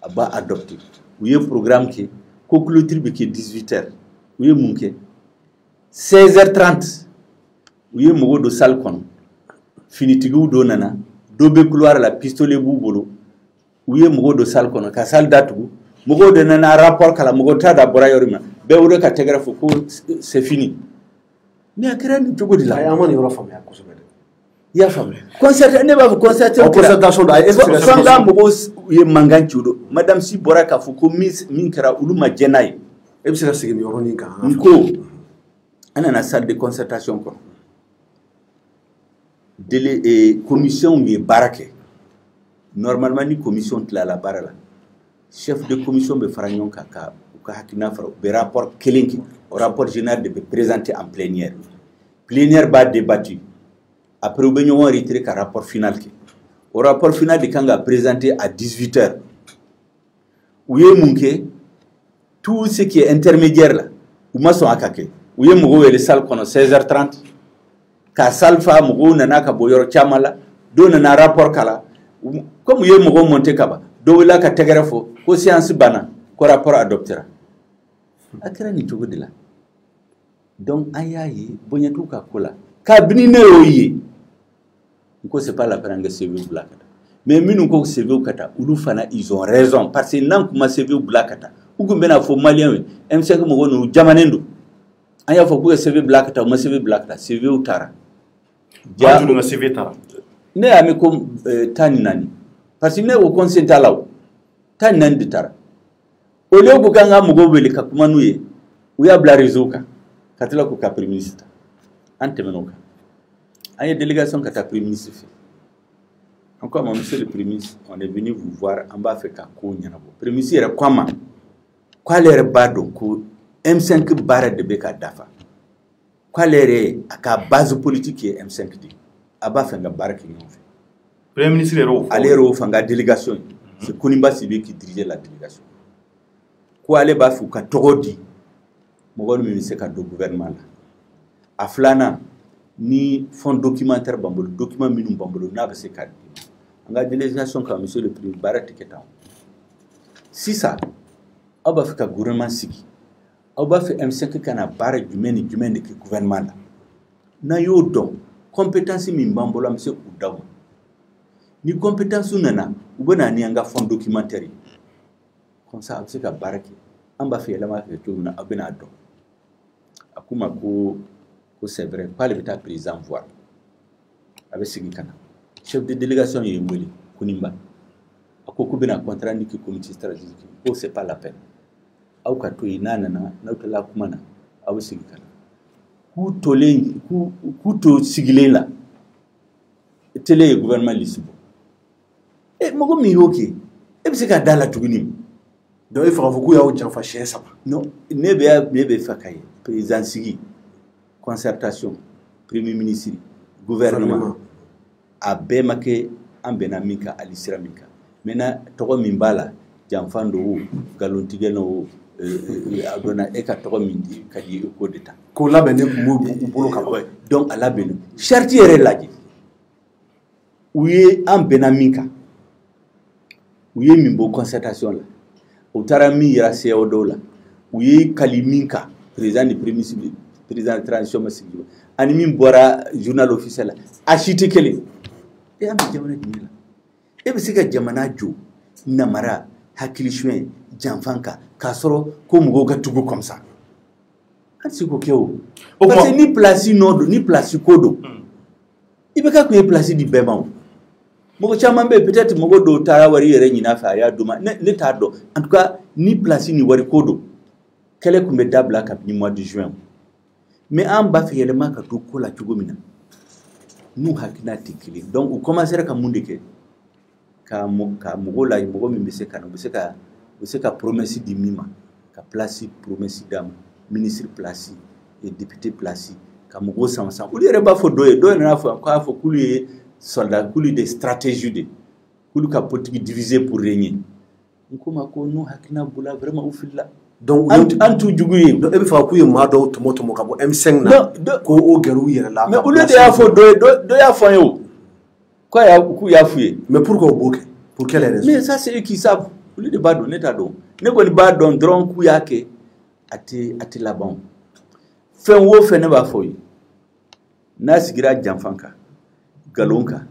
a b'a adopté u ye programme kɛ ko clôture bɛ kɛ 18 heures u ye mun kɛ 16h30 u ye mɔgɔw don salle kɔnɔ finitigiw dɔ nana dɔ bɛ couloir la pistolet b'u bolo u ye mɔgɔw don salle kɔnɔ ka salle datugu mɔgɔw de nana rapport kala mɔgɔ t'a da bɔra yɔrɔ min bɛɛ wele ka tɛgɛrɛ fɔ ko c'est fini mais a kɛra nin cogo de la an ma nin yɔrɔ faamuya kosɛbɛ dɛ i y'a faamu concertation ne b'a fɔ concertation fɔn ka mɔgɔw ye mankan ci o don madame si bɔra k'a fɔ ko min kɛra olu ma jɛ n'a ye e bɛ se ka segin yɔrɔnin kan n ko an nana salle de concertation kɔnɔ commission ye baara kɛ normalement ni commission tilala baara la chef de commission bɛ fara ɲɔgɔn kan ka u ka hakilina fara u bɛ rapport kelen kɛ o rapport général de bɛ présenter en plénière b'a débattu après u bɛ ɲɔgɔn retirer ka rapport final kɛ o rapport final de kan ka présenter à 18h u ye mun kɛ tout ce qui est intermédiaire là u ma sɔn a ka kɛ u ye mɔgɔw wele salle kɔnɔ 16h30 ka salle fa mɔgɔw nana ka bɔ yɔrɔ caman la dɔw nana rapport kala comme u ye mɔgɔw monter ka ban dɔw wulila ka tɛgɛrɛ fɔ ko séance banna ko rapport adoptera a kɛra nin cogo de la donc an y'a ye bonya t'u ka ko la kabini ne y'o ye n ko c'est pas la peine an ka CV bila ka taa mais minnu ko CV ka taa olu fana ils ont raison parce que n'an kun ma CV bila ka taa u kun bɛna fɔ maliyɛnw ye M5 mɔgɔw ninnu jamanen don an y'a fɔ k'u ka CV bila ka taa u ma CV bila ka taa CV taara ja tunu ka CV taara ne y'a mɛn ko 14 parce que ne ko conseil t'a la o 14 de taara au lieu ko k'an ka mɔgɔw wele ka kuma n'u ye u y'a bila réseau kan ka tila k'u ka premier ministre an tɛmɛn'o kan an ye délégation ka taa premier ministre fɛ an ko a ma monsieur le premier ministre on est venu vous voir an b'a fɛ ka ko ɲɛnabɔ premier ministre yɛrɛ ko a ma k'ale yɛrɛ b'a dɔn ko M5 baara de bɛ ka dafa k'ale yɛrɛ a ka base politique ye M5 de a b'a fɛ ka baara kɛ ɲɔgɔn fɛ premier ministre yɛrɛ o ale yɛrɛ o fɛ n ka délégation ye c'est Koniba Sibi qui dirigeait la délégation ko ale b'a fɛ u ka tɔgɔ di mɔgɔ min bɛ se ka don gouvernement la a filanan ni fond documentaire b'an bolo document minnu b'an bolo n'a bɛ se ka di an ka délégation kan monsieur le président baara tɛ kɛ tan sisan aw b'a fɛ ka gouvernement sigi aw b'a fɛ M5 ka na baara jumɛn ni jumɛn de kɛ gouvernement la n'an y'o dɔn compétence min b'an bolo an bɛ se k'u d'aw ma ni compétence nana u bɛ na ni an ka fond documentaire ye comme ça a bɛ se ka baara kɛ an b'a fɛ yɛlɛma kɛ cogo min na aw bɛ n'a dɔn a ko ma ko c'est vrai k'ale bɛ taa président voir a bɛ segin ka na chef de délégation ye n wele Koniba a ko k'u bɛna contrat ni kɛ comité stratégique ko c'est pas la peine aw ka to yen n'a nana n'aw tilala kuma na aw bɛ segin ka na k'u to sigilen la télé ye gouvernement liste bɔ mɔgɔ min y'o kɛ e bɛ se ka da la tuguni donc il faut que y'aw janfa siɲɛ 3 non ne bɛ fɛ ka ye président sigi concertation premier ministre gouvernement a bɛɛ ma kɛ an bɛnna min kan ali sira min kan maintenant tɔgɔ min b'a la janfan do o nkalontigɛ o a donna e ka tɔgɔ min di ka di e ko de ta k'o labɛnnen kun b'u bolo ka ban donc a labɛnnen charte yɛrɛ lajɛ u ye an bɛnna min kan u ye min bɔ concertation la u taara min yira CEDEAO dɔw la u ye kali min kan président ni premier ministre président de transition ma sigi ani min bɔra journal officiel la a si tɛ kelen e an bɛ jamana jumɛn la e bɛ se ka jamana jɔ namara hakilisiyɛn janfan kan k'a sɔrɔ ko mɔgɔw ka tugu comme ça an tɛ se k'o kɛ o parce que ni place nɔ don ni place ko don i bɛ ka kun ye place di bɛɛ ma o mɔgɔ caman bɛ yen peut-être mɔgɔ dɔw taara wari yɛrɛ ɲin'a fɛ a y'a d'u ma ne t'a dɔn en tout cas ni place ni wari ko don kɛlɛ tun bɛ dabila kabini mois de juin mais an b'a fɛ yɛlɛma ka don ko la cogo min na n'u hakilina tɛ kelen donc u commencera ka mun de kɛ ka mɔgɔw la mɔgɔ min bɛ se ka na u bɛ se ka promesse di min ma ka place promesse d'a ma ministre place et député place ka mɔgɔw sama sama olu yɛrɛ b'a fɔ dɔ ye dɔ nana fɔ k'a fɔ k'olu ye soldat k'olu de stratégie de k'olu ka politique diviser pour régner n ko ma ko n'u hakilina b'o vraiment u filila donc an t'u jugu ye e bɛ fɛ k'u ye maa dɔw tɔmɔ ka bɔ M5 na ko o gɛrɛ u yɛrɛ la mais olu de y'a fɔ dɔ y'a fɔ an ye o k'u y'a f'u ye mais pourquoi o b'o kɛ pour quelle raison mais ça c'est eux qui savent olu de b'a dɔn ne t'a dɔn ne kɔni b'a dɔn dɔrɔn k'u y'a kɛ a tɛ laban fɛn o fɛn ne b'a fɔ ye n'a sigira janfan kan nkalon kan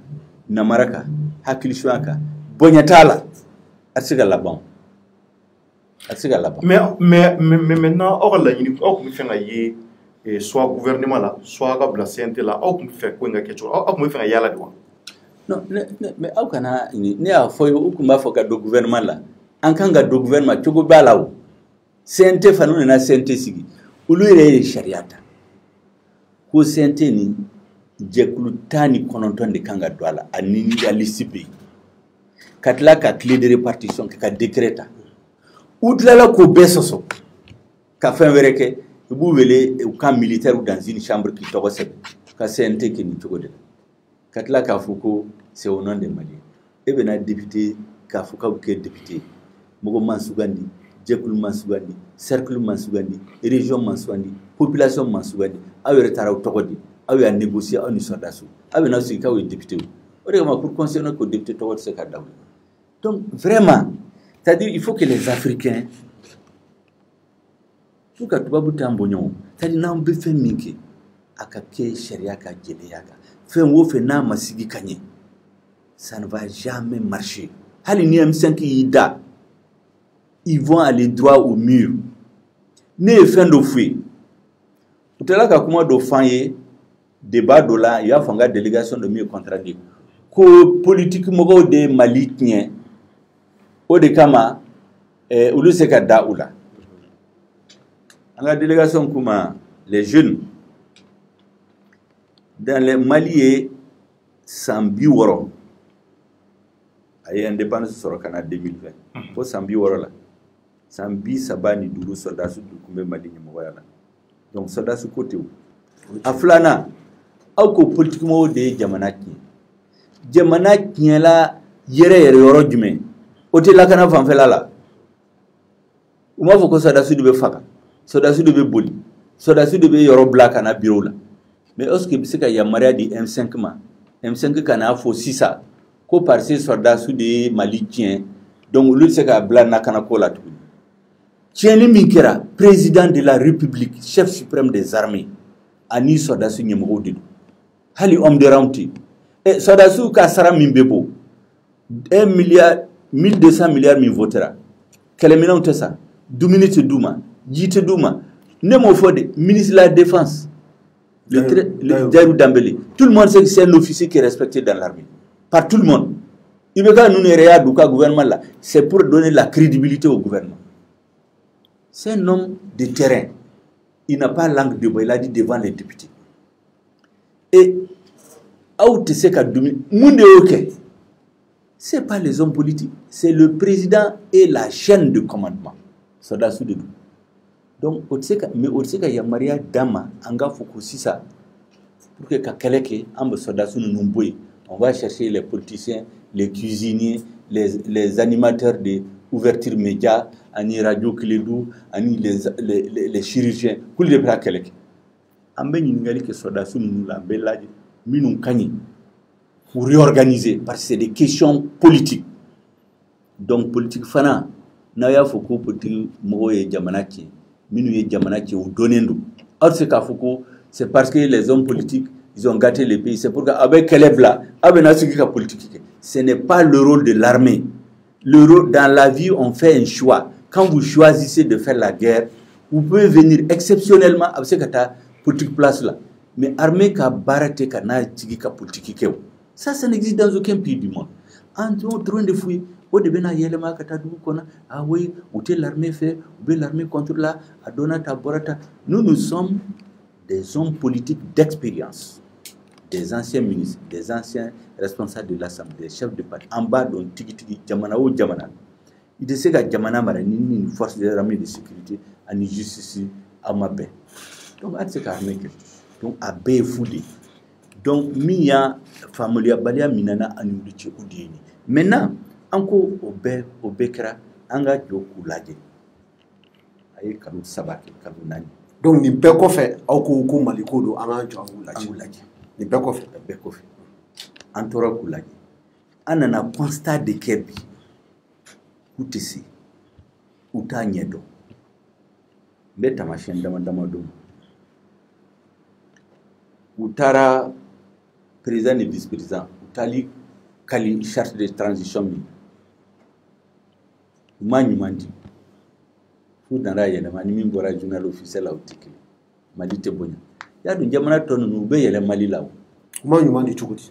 namara kan hakilisiyɛn kan bonya t'a la a tɛ se ka laban mais maintenant aw ka laɲini aw tun bɛ fɛ ka ye soit gouvernement la soit aw ka bila CNT la aw tun bɛ fɛ ko in ka kɛ cogo aw tun bɛ fɛ ka yala de wa non mais aw kana ne y'a fɔ ye u tun b'a fɔ ka don gouvernement la an kan ka don gouvernement cogo b'a la o CNT fanu na CNT sigi ulu yɛrɛ ye sariya ta ko CNT ni jɛkulu 19 de kan ka don a la ani liste bɛ yen ka tila ka clé de répartition kɛ ka décret ta u tilala k'o bɛɛ sɔsɔ ka fɛn wɛrɛ kɛ i b'u wele u ka militaire dans une chambre k'i tɔgɔ sɛbɛn ka CNT kɛ nin cogo de la ka tila k'a fɔ ko c'est au nom des Maliens e bɛna député k'a fɔ k'aw kɛ député mɔgɔ man sugandi jɛkulu man sugandi cercle man sugandi région man sugandi population man sugandi aw yɛrɛ taara aw tɔgɔ di aw y'a négocier aw ni sɔrɔdasiw aw bɛna sigi k'aw ye député o de kama pour concerner ko député tɔgɔ tɛ se ka d'aw la donc vraiment c'est-à-dire il faut que les Africains pour ka tubabu t'an boɲɔn c'est-à-dire n'an bɛ fɛn min kɛ a ka kɛ sariya ka jɛlenya kan fɛn o fɛn n'a ma sigi ka ɲɛ ça ne va jamais marcher hali ni M5 y'i da ils vont aller droit au mur ne ye fɛn dɔ f'u ye u tilala ka kuma dɔ f'an ye débat dɔ la i y'a fɔ n ka délégation dɔ min ye contradict ko politique mɔgɔw de Mali tiɲɛ o de kama olu se ka da u la an ka délégation kuma les jeunes dans le Mali ye san 60 a ye indépendance sɔrɔ ka na 2020 fo san 60 la san 35 soldats tun bɛ Mali ɲɛmɔgɔya la donc soldats ko tɛ o a filanan aw ko politique mɔgɔw de ye jamana tiɲɛla yɛrɛ yɛrɛ yɔrɔ jumɛn o tɛ lakana fanfɛla la u m'a fɔ ko soldats de bɛ faga soldats de bɛ boli soldats de bɛ yɔrɔ bila ka na bureau la mais est-ce que bɛ se ka yamaruya di M5 ma M5 ka n'a fɔ sisan ko parce que soldats de ye Mali tiɲɛ donc olu tɛ se ka bila nakana ko la tuguni tiɲɛni min kɛra président de la République chef suprême des armées ani soldats ɲɛmɔgɔw de don hali homme de rang tɛ soldats ka sara min bɛ bɔ 1 milliard 1200 milliards min votera kɛlɛminɛnw tɛ sa dumuni tɛ d'u ma ji tɛ d'u ma ne m'o fɔ de ministre de la défense Djaïrou Dambélé tout le monde sait que c'est un officier qui est respecté dans l'armée par tout le monde il veut que nous ne pas gouvernement là c'est pour donner la crédibilité au gouvernement c'est un homme de terrain il n'a pas langue de bois il a dit devant les députés et out c'est ka dominer monde OK c'est pas les hommes politiques c'est le président et la chaîne de commandement soldats sous de donc mais otseka ya Maria Dama anga fokusi ça pour que kakeleke ambe soldats sous nous boy on va chercher les politiciens les cuisiniers les animateurs de ouverture média ani radio Kiledu ani les chirurgiens kul de bra keleke ambe nyingali que soldats sous nous la belaji minun kani pour réorganiser parce que c'est des questions politiques donc politique fana na ya foko politique mo ye jamanaki minu ye jamanaki ou donendu or c'est parce que les hommes politiques ils ont gâté le pays c'est pourquoi avec Kelebla abenasiki politique ce n'est pas le rôle de l'armée le rôle dans la vie on fait un choix quand vous choisissez de faire la guerre vous pouvez venir exceptionnellement avec cette politique place là mais armée ka barate ka na tigi ka politique ke ça n'existe dans aucun pays du monde en train de fouiller au début na yelema ka ta du kona ah oui ou l'armée fait ou l'armée contre la adona ta borata nous sommes des hommes politiques d'expérience des anciens ministres des anciens responsables de l'Assemblée des chefs de parti en bas don tigi jamana o jamana il sait que jamana mara ni force des armées de sécurité ani justice amabe donc c'est armée donc abe foudé donc miya familia balia minana anulu ci udini maintenant anko obekra anga joku laje ay kanu sabaki kanu nani donc ni beko fe ako ko maliko do anga joku laje ni beko fe antora ku laje anana constat de kebi kutisi utanyedo beta machine dama do utara président et vice-président utali kali charte de transition mi mandi fu dara yele mani min bora journal officiel autique mali te bonya ya du jamana tonu no be yele mali law mandi chukuti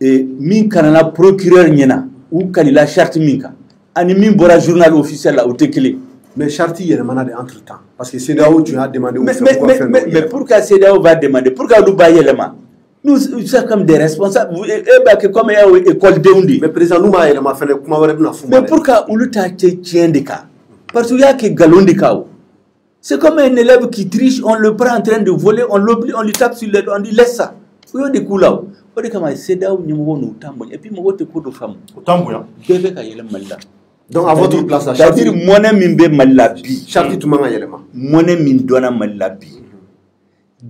e min kanana procureur nyena ou kali la charte minka ani min bora journal officiel autique Mais Charti, il y a des entre-temps. Parce que CEDEAO, tu as demandé... Mais pourquoi CEDEAO va demander? Pourquoi nous baillons les mains? Nous sommes comme des responsables. Comme école de mais président, nous avons fait le... Mais pourquoi on tient des cas? Parce qu'il y a que galon de cas. C'est comme un élève qui triche, on le prend en train de voler, on l'oublie, on lui tape sur le dos, on dit laisse ça. Il y a des coups là. On dit comment CEDEAO nous et puis moi, je te de femme. Donc à votre place, c'est-à-dire monnaie mimbe malabi. Charti tout le monde. Monnaie mindona malabi.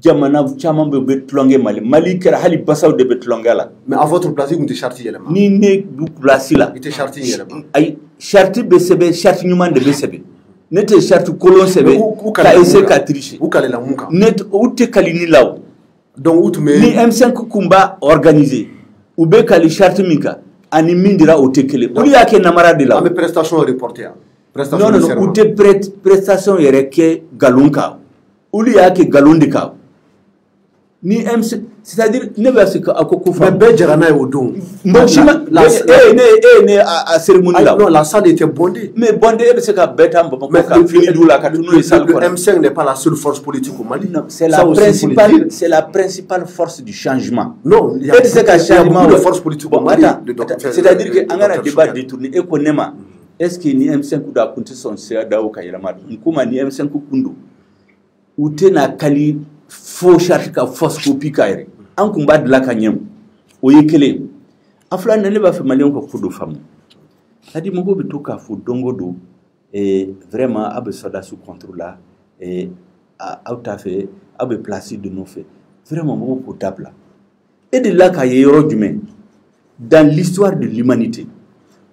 Jamana chaman be betlonge Mali kera hali basaw de betlonga la. Mais à votre place, vous êtes Charti yelema. Ni ne du place la. Vous êtes Charti yelema. Ay Charti BCB Charti nyuman de BCB. Nete Charti kolon sebe ka essayer ka tricher. Où kale la munka. Net ou te kalini law. Donc où tu mets ni M5 kumba organisé. Ou be kali Charti minka ani mindira o tekele. Ou yake namara de la. Mais prestation reportée. Non ou te prestation yere ke galunka. Ou yake galundika. Ni MC, c'est-à-dire ne va se akoko fa mais jarana au don à cérémonie là non la salle était bondée mais bondée c'est ka beta mboko ka fini doula ka tuno salle le M5 n'est pas la seule force politique au Mali non c'est la principale force du changement non il y a beaucoup de forces politiques au Mali c'est-à-dire que angana débat détourné économiquement est-ce que ni M5 ou da kunti son sia dawo ka yelama kuma ni M5 kundu ou tena kali faux charge ka fausse copie kaire an kun ba de la kanyem o yekele afla ne ba fe malion ko fudo fam adi mo be to ka fu dongo do et vraiment abe soda sous contrôle là et out à fait abe placé de nos faits vraiment mo potable et de là ka yoro dume dans l'histoire de l'humanité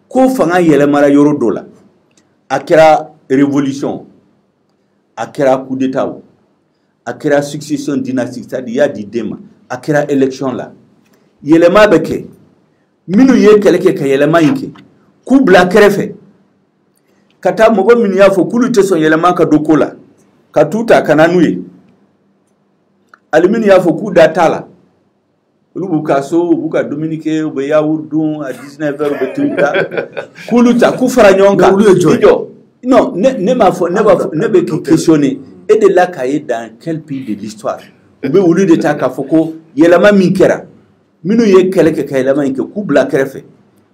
ko fanga yele mara yoro dola akira révolution akira coup d'état akira succession dynastique, c'est-à-dire il y a des débats, akira élection là. Yelema beke, minu ye keleke ka yelema yike, kubla kerefe. Kata mogo minu ya fo kulu te son yelema ka dokola, ka tuta kananuye. Aliminu ya fo ku datala. Ulu bukaso, buka Dominique, ube ya urdun, à 19h, ube tuta. Kuluta, kufara nyonka. Non, ne be questionner. Et de là qu'il dans quel pays de l'histoire ube ulu de ta kafoko yelama minkera minu ye keleke kayelama inke kubla kerefe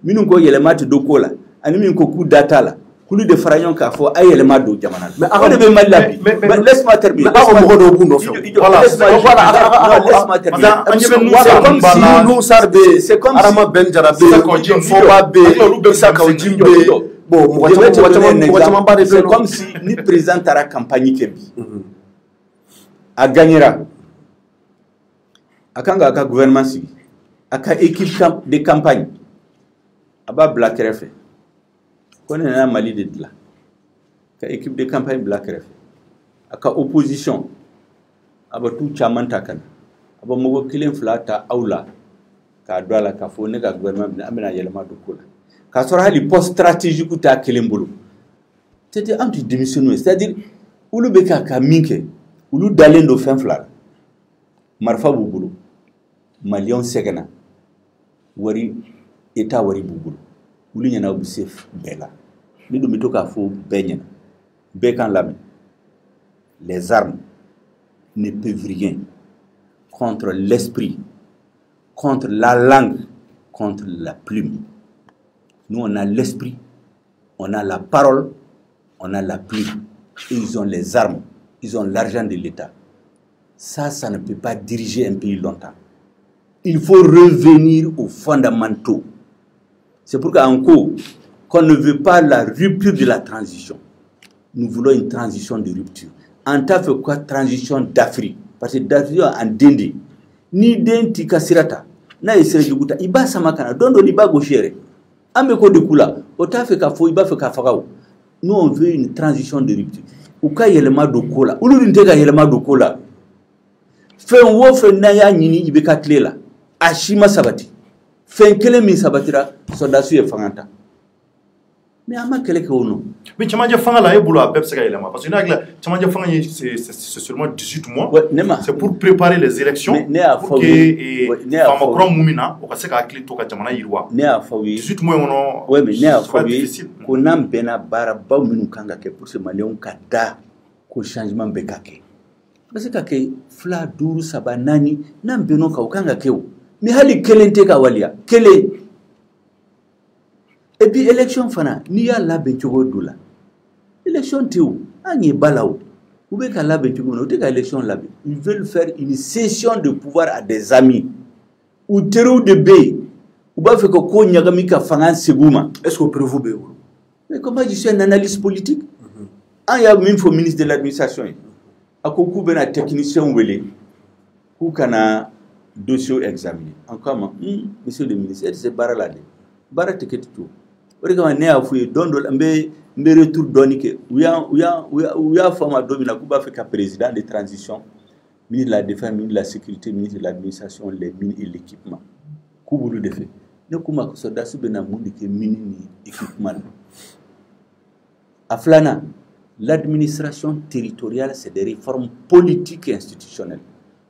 minu ko yelama to dokola ani min ko ku data la kulu de farayon ka fo ay yelama do jamana mais on be malabi mais laisse-moi terminer voilà laisse-moi terminer c'est comme arama ben jarabe fo ba be saka ojimbe. Bon, c'est comme si ni président à la campagne Kebi a gagnera. A kanga ka gouvernement si, a ka équipe de campagne, a ba Black Refe. Qu'on est en Mali de là. Ka équipe de campagne Black Refe. A ka opposition, a ba tout chaman takan. A ba mogo kilen flata aula. Ka doala ka fo ne ka gouvernement amena yelema do kola. Quand on a les postes stratégiques ou ta kelembolo, c'était un petit démissionnaire, c'est-à-dire où le beka kaminke, où le dalen do fin flar, marfa bubulu, malion segana, wari eta wari bubulu, où il y en a obsef bella, les deux mitoka fo benyen, bekan lame, les armes ne peuvent rien contre l'esprit, contre la langue, contre la plume. Nous, on a l'esprit, on a la parole, on a la plume. Et ils ont les armes, ils ont l'argent de l'État. Ça ne peut pas diriger un pays longtemps. Il faut revenir aux fondamentaux. C'est pourquoi, en cours, qu'on ne veut pas la rupture de la transition. Nous voulons une transition de rupture. En tant que quoi, transition d'Afrique. Parce que d'Afrique, en dende, ni denti kasirata, na esere juguta, iba samakana, dondo liba gauchere. Ameko de kula, ota fe ka fo iba fe ka fagaw. Nous on veut une transition de rupture. Uka yelema do kola, ulu nteka yelema do kola. Fe wo fe na ya nyini ibe ka tlela. Ashima sabati. Fe kele min sabatira sodasu e fanganta. mais ama kele ko no mais chamaje fanga la e bolo a pepse ka elema parce que na chamaje fanga c'est seulement 18 mois c'est pour préparer les élections pour que fama kron mumina o ka se ka akili to ka jamana yirwa ne a fawi 18 mois ono ouais mais ne a fawi ko nam bena bara ba minu kanga ke pour ce malien ka da ko changement be kake parce que kake fla duru sabanani nam beno ka kanga keo mais hali kelente ka walia kele. Et puis, élection fana, ni ya la benchogo doula. Élection théo, anye balao. Ou bien qu'à la benchogo, ou bien élection la. Ils veulent faire une cession de pouvoir à des amis. Ou terreau de bé. Ou bien fait que ko nyagami ka fangan segouma. Est-ce que vous prévoit bé? Mais comment je suis un analyste politique? Il y a même le ministre de l'administration. A beaucoup de techniciens ou les ou kana dossier examiné. Encore, monsieur le ministre, c'est baralade. Barate que tout. Orekama ne afuye dondo mbe retour donike uya forma domina kuba fait ka président de transition, ministre de la défense, ministre de la sécurité, ministre de l'administration, les mines et l'équipement. Kubulu de fait. Ne kuma ko soda su bena mundi ke mini ni équipement. Aflana, l'administration territoriale c'est des réformes politiques et institutionnelles.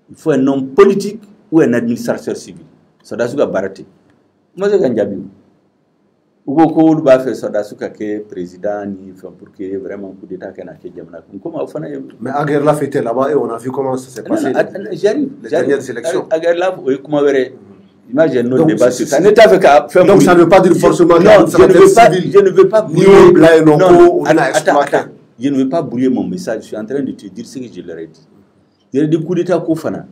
Il faut un homme politique ou un administrateur civil. Soda su ga barate. Moi je ganjabi. Ugo ko ba fait soda suka ke président ni pour que vraiment coup d'état kana ke jamana comment fana mais Aguerre l'a fêté là-bas et on a vu comment ça s'est passé j'arrive les dernières élections Aguerre là comment verrez imagine notre débat sur ça n'est pas fait donc ça ne veut pas dire forcément non je ne veux pas brouiller je ne veux pas brouiller mon message je suis en train de te dire ce que je leur ai dit il y a des coups d'état ko fana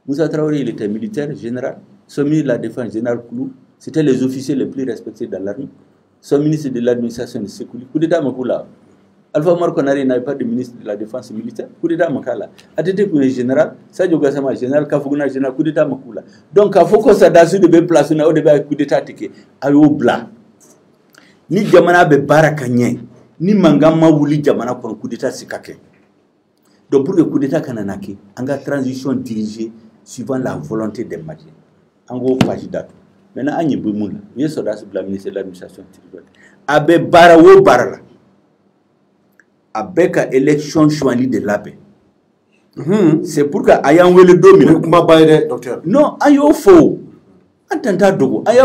Moussa Traoré il était militaire général son ministre de la défense général Koulou. C'était les officiers les plus respectés dans l'armée. Son ministre de l'administration de Sékouli. Coup d'état Makula. Alpha Marconari n'avait pas de ministre de la défense militaire. Coup d'état Makala. Atete pour les généraux. Sadio Gassama, général Kafuguna, général coup d'état Makula. Donc, à Foko Sadasu de place, on a au débat coup d'état teke. Ayo bla. Ni Jamana be barakanye. Ni Mangama Wuli Jamana pour coup d'état sikake. Donc, pour le coup d'état Kananaki, on a transition dirigée suivant la volonté des Maliens. En gros, page date. Maintenant, il y a des gens qui sont le ministère de l'administration territoriale. Avec Barawo Barala, avec l'élection choisie de l'abbé. C'est pourquoi il y a un dominant. Non, il y a un faux. Il y a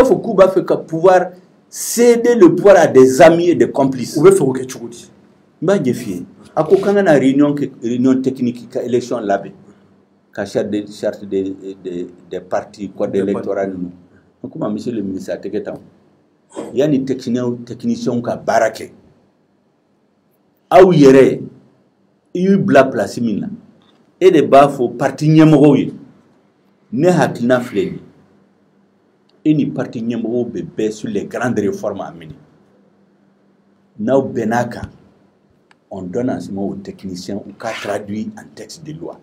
un faux qui va pouvoir céder le pouvoir à des amis et des complices. Où est-ce que tu dis? Je suis quand on a une réunion technique de l'élection l'abbé, charte des partis, code électoral. Comment monsieur le ministre a été il y a des techniciens qui ont baraqué. Il y a eu bla place et des bafos parti nyamoroye ne hakina fleni et ni parti nyamoro bébé sur les grandes réformes à mener. Now benaka on donne en ce moment aux techniciens ou qu'a traduit en texte de loi.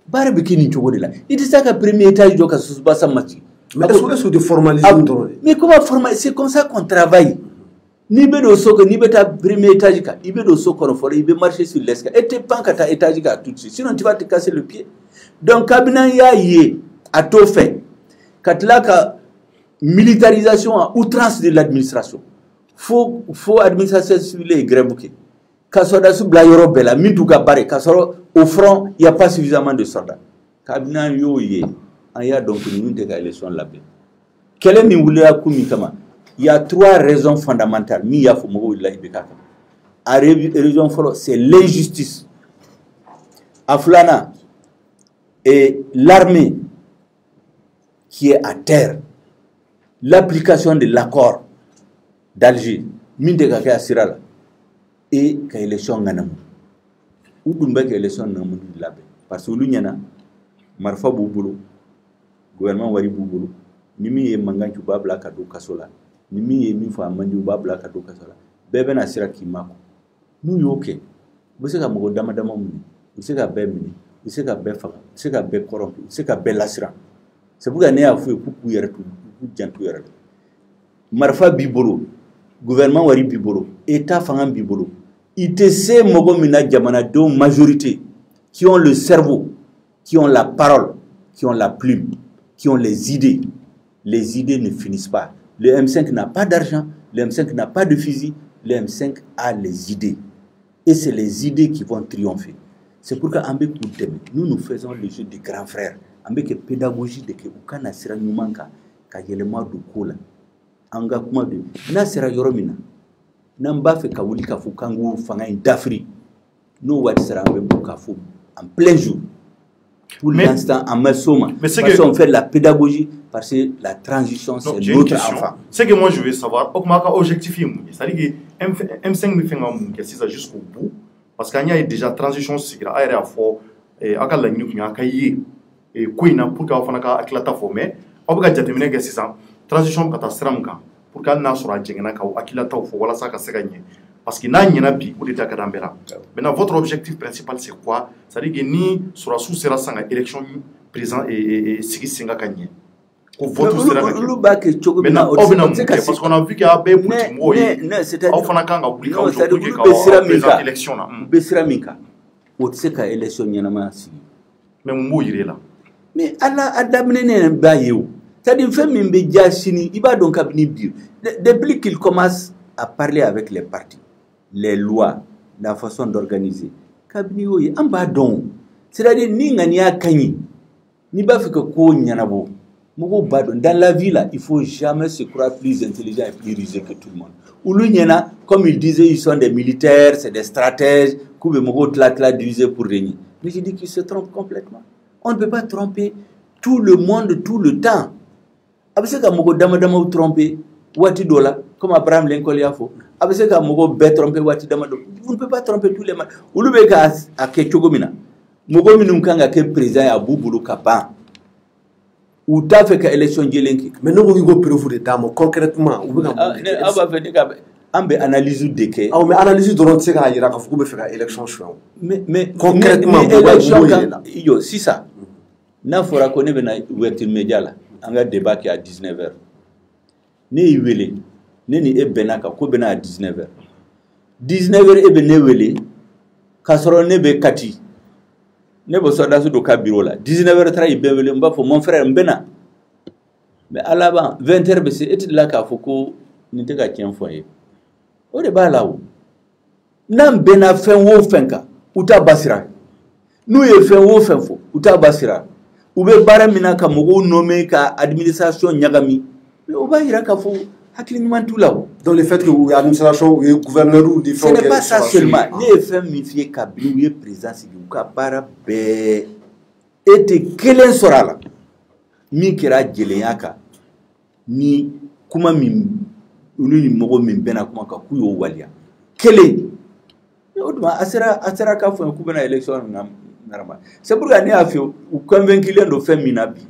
Barbekini chogo de là. Il dit ça qu'à premier étage de Kasusubasa Mati. Mais est-ce que de formaliser mais comment formaliser? C'est comme ça qu'on travaille. Ni be do soko ni be ta premier étage ka ibe do soko no fora ibe marcher sur l'escalier et te pankata étage ka tout de suite sinon tu vas te casser le pied. Donc cabinet ya yé a tout fait katla ka militarisation à outrance de l'administration. Faut administration civile et grébouké. Kasoda sous bla yoro bela mintuka bare kasoro au front il y a pas suffisamment de soldats. Cabinet yo yé aya donc nous te ga élection là-bas. Quel est mi wula kumi kama? Il y a trois raisons fondamentales. La raison fondamentale, c'est l'injustice. Aflana et l'armée qui est à terre. L'application de l'accord d'Alger. Et que l'élection ganam. Ou dumba que l'élection ganam là. Parce que l'union marfa boubolo, gouvernement wari boubolo, nimi e mangan chuba blaka do kasola. Nimi e mi fa mandi babla ka do kasola bebe na sira kimako nu yoke buseka mo dama muni buseka be mini buseka be fa buseka be korompi buseka be lasira c'est pourquoi ne afu ku yere tu jantu yere marfa bibolo gouvernement wari bibolo état fangam bibolo itc mogo mina jamana do majorité qui ont le cerveau qui ont la parole qui ont la plume qui ont les idées ne finissent pas. Le M5 n'a pas d'argent, le M5 n'a pas de fusil, le M5 a les idées. Et c'est les idées qui vont triompher. C'est pourquoi nous faisons le jeu des grands frères. Avec pédagogie de que ukana sera nyumanka ka yelema du kola. Anga kuma de na sera yoromina. Namba fe ka wuli ka fu kangu fanga d'Afrique. Nous wat sera en plein jour. Pour l'instant en Massoma. Parce qu'on fait de la pédagogie parce que la transition c'est notre enfant. Ce que moi je veux savoir, objectif c'est-à-dire que M5 me fait un ça jusqu'au bout parce qu'il y a déjà transition c'est à fort et à la minute il y a et quoi pour qu'on fasse un éclatant formé on peut dire que c'est ça transition catastrophique pour qu'on n'a soit jengena ka akilata fo wala ça ka se gagner parce que n'a rien bi ou d'état kadambera. Maintenant votre objectif principal c'est quoi? C'est-à-dire que ni sur sous sera sans élection présent et sigi singa gagner. Parce qu'on a vu qu'il y a des mots c'est-à-dire élection mais Allah adamné bayo c'est-à-dire depuis qu'il commence à parler avec les partis, les lois, la façon d'organiser c'est-à-dire ni ngania kanyi ni ba fait que ko nyanabo. Dans la vie, là, il ne faut jamais se croire plus intelligent et plus rusé que tout le monde. Comme il disait, ils sont des militaires, c'est des stratèges, divisés pour régner. Mais je dis qu'ils se trompent complètement. On ne peut pas tromper tout le monde tout le temps. Comme Abraham Lincoln a fait. Vous ne pouvez pas tromper tous les gens. Vous ne pouvez pas tromper ou t'as fait l'élection gélenki. Mais nous avons preuve de dame concrètement. On va analyser de que. Ah mais analyse de l'autre c'est qu'il y a faire élection choix. Mais concrètement élection yo si ça. Na fora connaît bena ouverture média là. On a débat qui à 19h. Ne ywele. Ne ni e benaka ko bena à 19h. 19h e bene wele. Kasoro ne be kati. Ne bo soda su do ka bureau là 19h30 il bevele mba fo mon frère mbena mais à l'avant 20h c'est et là ka foko ni te ka tien foyer o de ba lawo nam bena fen wo fenka uta basira nous ye fen wo fen fo uta basira ou be bara mina ka mogo nommé ka administration nyagami mais o ba ira ka fo hakili tout là-haut. Dans le fait que vous administration ou gouverneur ou des ce n'est pas ça seulement. Les FMI Kabila ou président Sidou Kabara be était quel sera là. Mi kera jelenyaka ni kuma mi ulu ni mogo mi bena kuma ka kuyo walia. Kele. Oduma asera ka fo ku bena élection normal. C'est pourquoi ni a fait ou convaincu les de FMI nabi.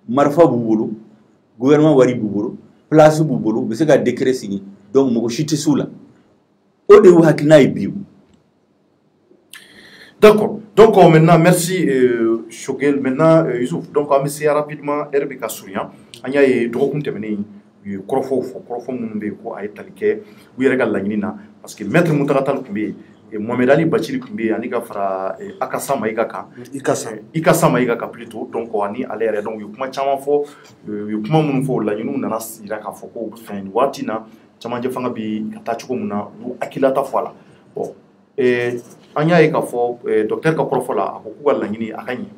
Marfa bubulu gouvernement wari bubulu. Place Boubolo, c'est un décret signé. Donc, je suis sous là. D'accord. Donc, maintenant, merci, Shogel. Maintenant, Youssouf. Donc, on va essayer rapidement, RBK Sourian. On y a des droits qui ont Krofo Mounbeko a été oui, regarde la Nina. Parce que Maître Moutaratal Kumbi et Mohamed Ali Bachir Kumbi, Anika Fra Akasa Maïgaka. Ikasa Maïgaka plutôt. Donc, on y a l'air. Donc, il y a Chamafo, il y a Mounfo, la Yunou Nanas, Iraka Foko, Fin Watina, Chamanja Fangabi, Katachukumuna, ou Akilata Fala. Bon. Et Anya Ekafo, Docteur Kaprofola, à beaucoup à la Nini, à Ragni,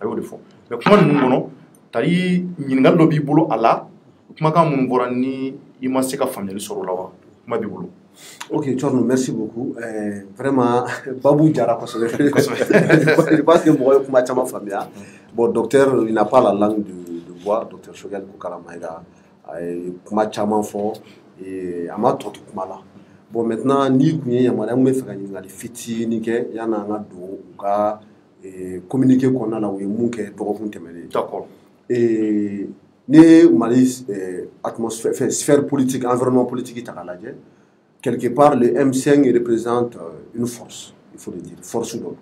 à eux de fond. Mais comment nous, Tari, Ningal Lobby Bolo à la, Kumaka Mounvorani, Imaseka Family Sorolawa, Mabibolo. Ok, Tchorno, merci beaucoup. Vraiment, Babou Diara, je pense que moi, pour ma famille, bon, docteur, il n'a pas la langue de bois, docteur Shogel Koukalamaïda, pour ma chaman fort, et à ma toute kumala. Bon, maintenant, ni Kouye, Yamadam, mais faire des fiti, ni que, Yana Nado, Ouka, communiquer qu'on a là où il manque, Dorofun Temele. D'accord. Et, ni Malis, atmosphère, sphère politique, environnement politique, il t'a quelque part, le M5 représente une force, il faut le dire, force d'homme.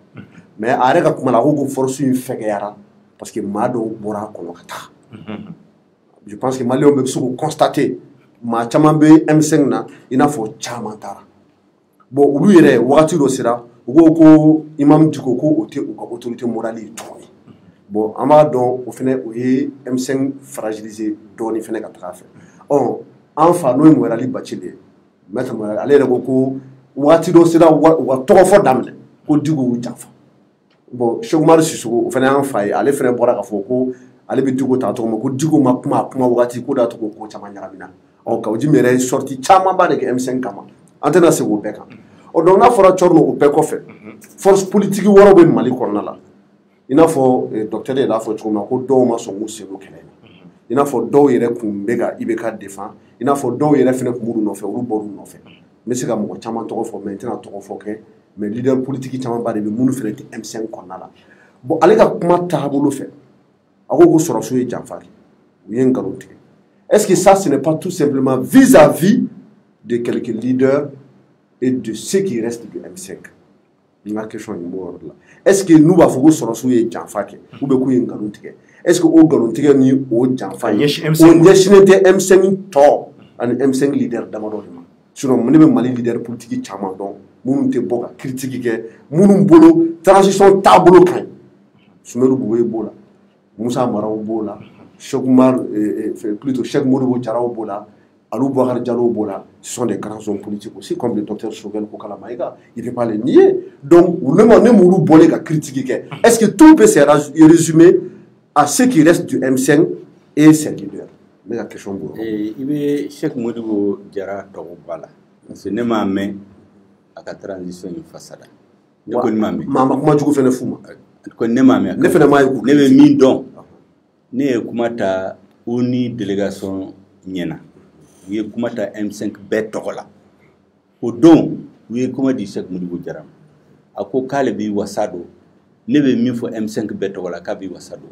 Mais avec la force une fegera, parce que Mado Bora Konokata. Je pense que Malio peut constater, ma chamambe M5 na, il a fait chamantara. Bon, lui, il est voiture au Sera, ou imam du Koko, autorité morale et tout. Bon, Amadon, au final, M5 fragilisé, donné, il fait un trafic. Enfin, nous, morali bachile. maître ale yɛrɛ ko ko waati dɔ sera u ka tɔgɔ fɔ daminɛ ko Diko y'u janfa bon Cheikh Umaru Sissoco o fana y'an fa ye ale fana bɔra k'a fɔ ko ale bɛ Diko ta tɔgɔ ma ko Diko ma kuma wagati ko da tɔgɔ ko caman ɲagamina ka Jim yɛrɛ ye sorti camanba de kɛ M5 kama an tɛna segin o bɛɛ kan donc n'a fɔra Cɔrɔnɔ o bɛɛ kɔfɛ force politique wɔɔrɔ bɛ Mali kɔnɔna la i n'a fɔ docteur yɛrɛ y'a fɔ cogo min na ko dɔw ma sɔn k'u sen don kɛlɛ in na i n'a fɔ dɔw yɛrɛ kun bɛ ka IBK défend i n'a fɔ dɔw yɛrɛ fana kun b'u nɔfɛ olu bɔr'u nɔfɛ n bɛ se ka mɔgɔ caman tɔgɔ fɔ mais n tɛna tɔgɔ fɔ kɛ mais leader politique camanba de bɛ minnu fana tɛ M5 kɔnɔna la bon ale ka kuma taabolo fɛ a ko sɔrɔsiw ye janfa kɛ u ye nkalon tigɛ est-ce que ça ce n'est pas tout simplement vis-à-vis de quelques leaders et de ceux qui restent du M5 n ka question ye b'o yɔrɔ la est-ce que n'u b'a fɔ ko sɔrɔsiw ye janfa kɛ ou bien k'u ye nkalon tigɛ est-ce que o nkalon tigɛ ni o janfa ye o ɲɛsinnen tɛ M5 tɔ ani M5 leader damadɔ de ma sinon ne bɛ Mali leader politique caman dɔn minnu tɛ bɔ ka critique kɛ minnu bolo transition taabolo ka ɲi Sumaworo Boye b'o la Musa Maraw b'o la Cheikh Modibo Jaraw b'o la Alou Boubacar Diallo b'o la ce sont des grands hommes politiques aussi comme le docteur Choguel Kokala Maïga il ne peut pas les nier donc ne m'oublie pas de critiquer est-ce que tout peut se résumer à ceux qui restent du M5 et ses leaders mais la question il y a Cheikh Modibo Jara Togobala parce que ne m'a mis à la transition une façade ne connais pas maman comment tu fais le fou ne m'a mis ne fais pas ne me mis donc ne kumata uni délégation nyena ye kumata M5 bɛɛ tɔgɔ la o don u ye kuma di Cheikh Modibo Jara ma a ko k'ale b'i wasa don ne bɛ min fɔ M5 bɛɛ tɔgɔ la k'a b'i wasa don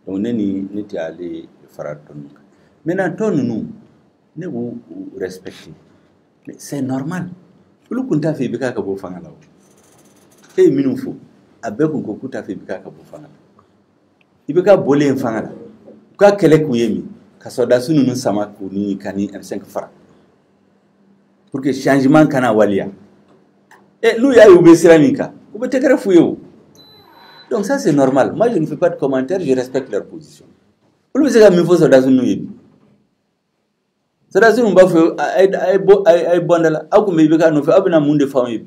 donc ne tɛ ale fara tɔ ninnu kan maintenant tɔ ninnu ne b'u respecter mais c'est normal olu kun t'a fɛ i bɛ k'a ka bɔ fanga la o e ye minnu fɔ a bɛɛ kun ko k'u t'a fɛ i bɛ k'a ka bɔ fanga la i bɛ ka bɔlen fanga la u ka kɛlɛ k'u ye min ka soldats ninnu sama k'u ni ka ni M5 fara pour que changement kana waliya n'u y'a ye u bɛ sira min kan u bɛ tɛgɛrɛ f'u ye o donc ça c'est normal moi je ne fais pas de commentaires je respecte leur position olu bɛ se ka min fɔ soldats ninnu ye bi soldats ninnu b'a fɔ a ye bɔ da la aw kun bɛ IBK nɔfɛ aw bɛna mun de fɔ anw ye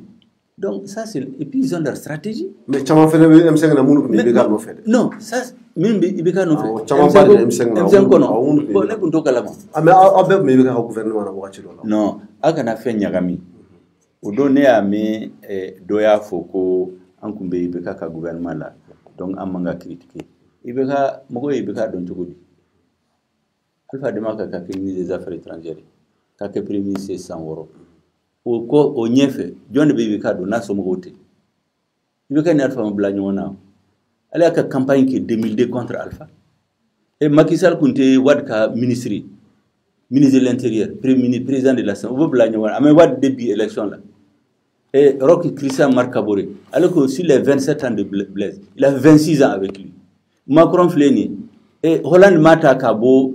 donc ça c'est et puis ils ont leur stratégie mais caman fana bɛ M5 na minnu kun bɛ IBK nɔfɛ non ça min bɛ IBK nɔfɛ caman ba de M5 kɔnɔ bon ne kun t'o kalama mais aw bɛɛ kun bɛ IBK ka gouvernement na wagati dɔ la non aw kana fɛn ɲagami o don ne y'a mɛn dɔ y'a fɔ ko an kun bɛ IBK ka gouvernement la donc an man ka critiquer IBK mɔgɔw ye IBK dɔn cogo di Alpha Demba ka kɛ ministre des affaires étrangères ka kɛ premier ministre san 6 o ko o ɲɛfɛ jɔn de bɛ IBK dɔn n'a somɔgɔw tɛ IBK ni Alpha ma bila ɲɔgɔn na ale y'a ka campagne kɛ 2002 contre Alpha et Macky Sall kun tɛ Wade ka ministre de l'Intérieur président de l'Assemblée o bɛ bila ɲɔgɔn na a mɛ Wade de bi élection la et Roch Christian Marc Kaboré alors que sur les 27 ans de Blaise il a 26 ans avec lui Macron filɛ nin ye et Hollande m'a ta ka bɔ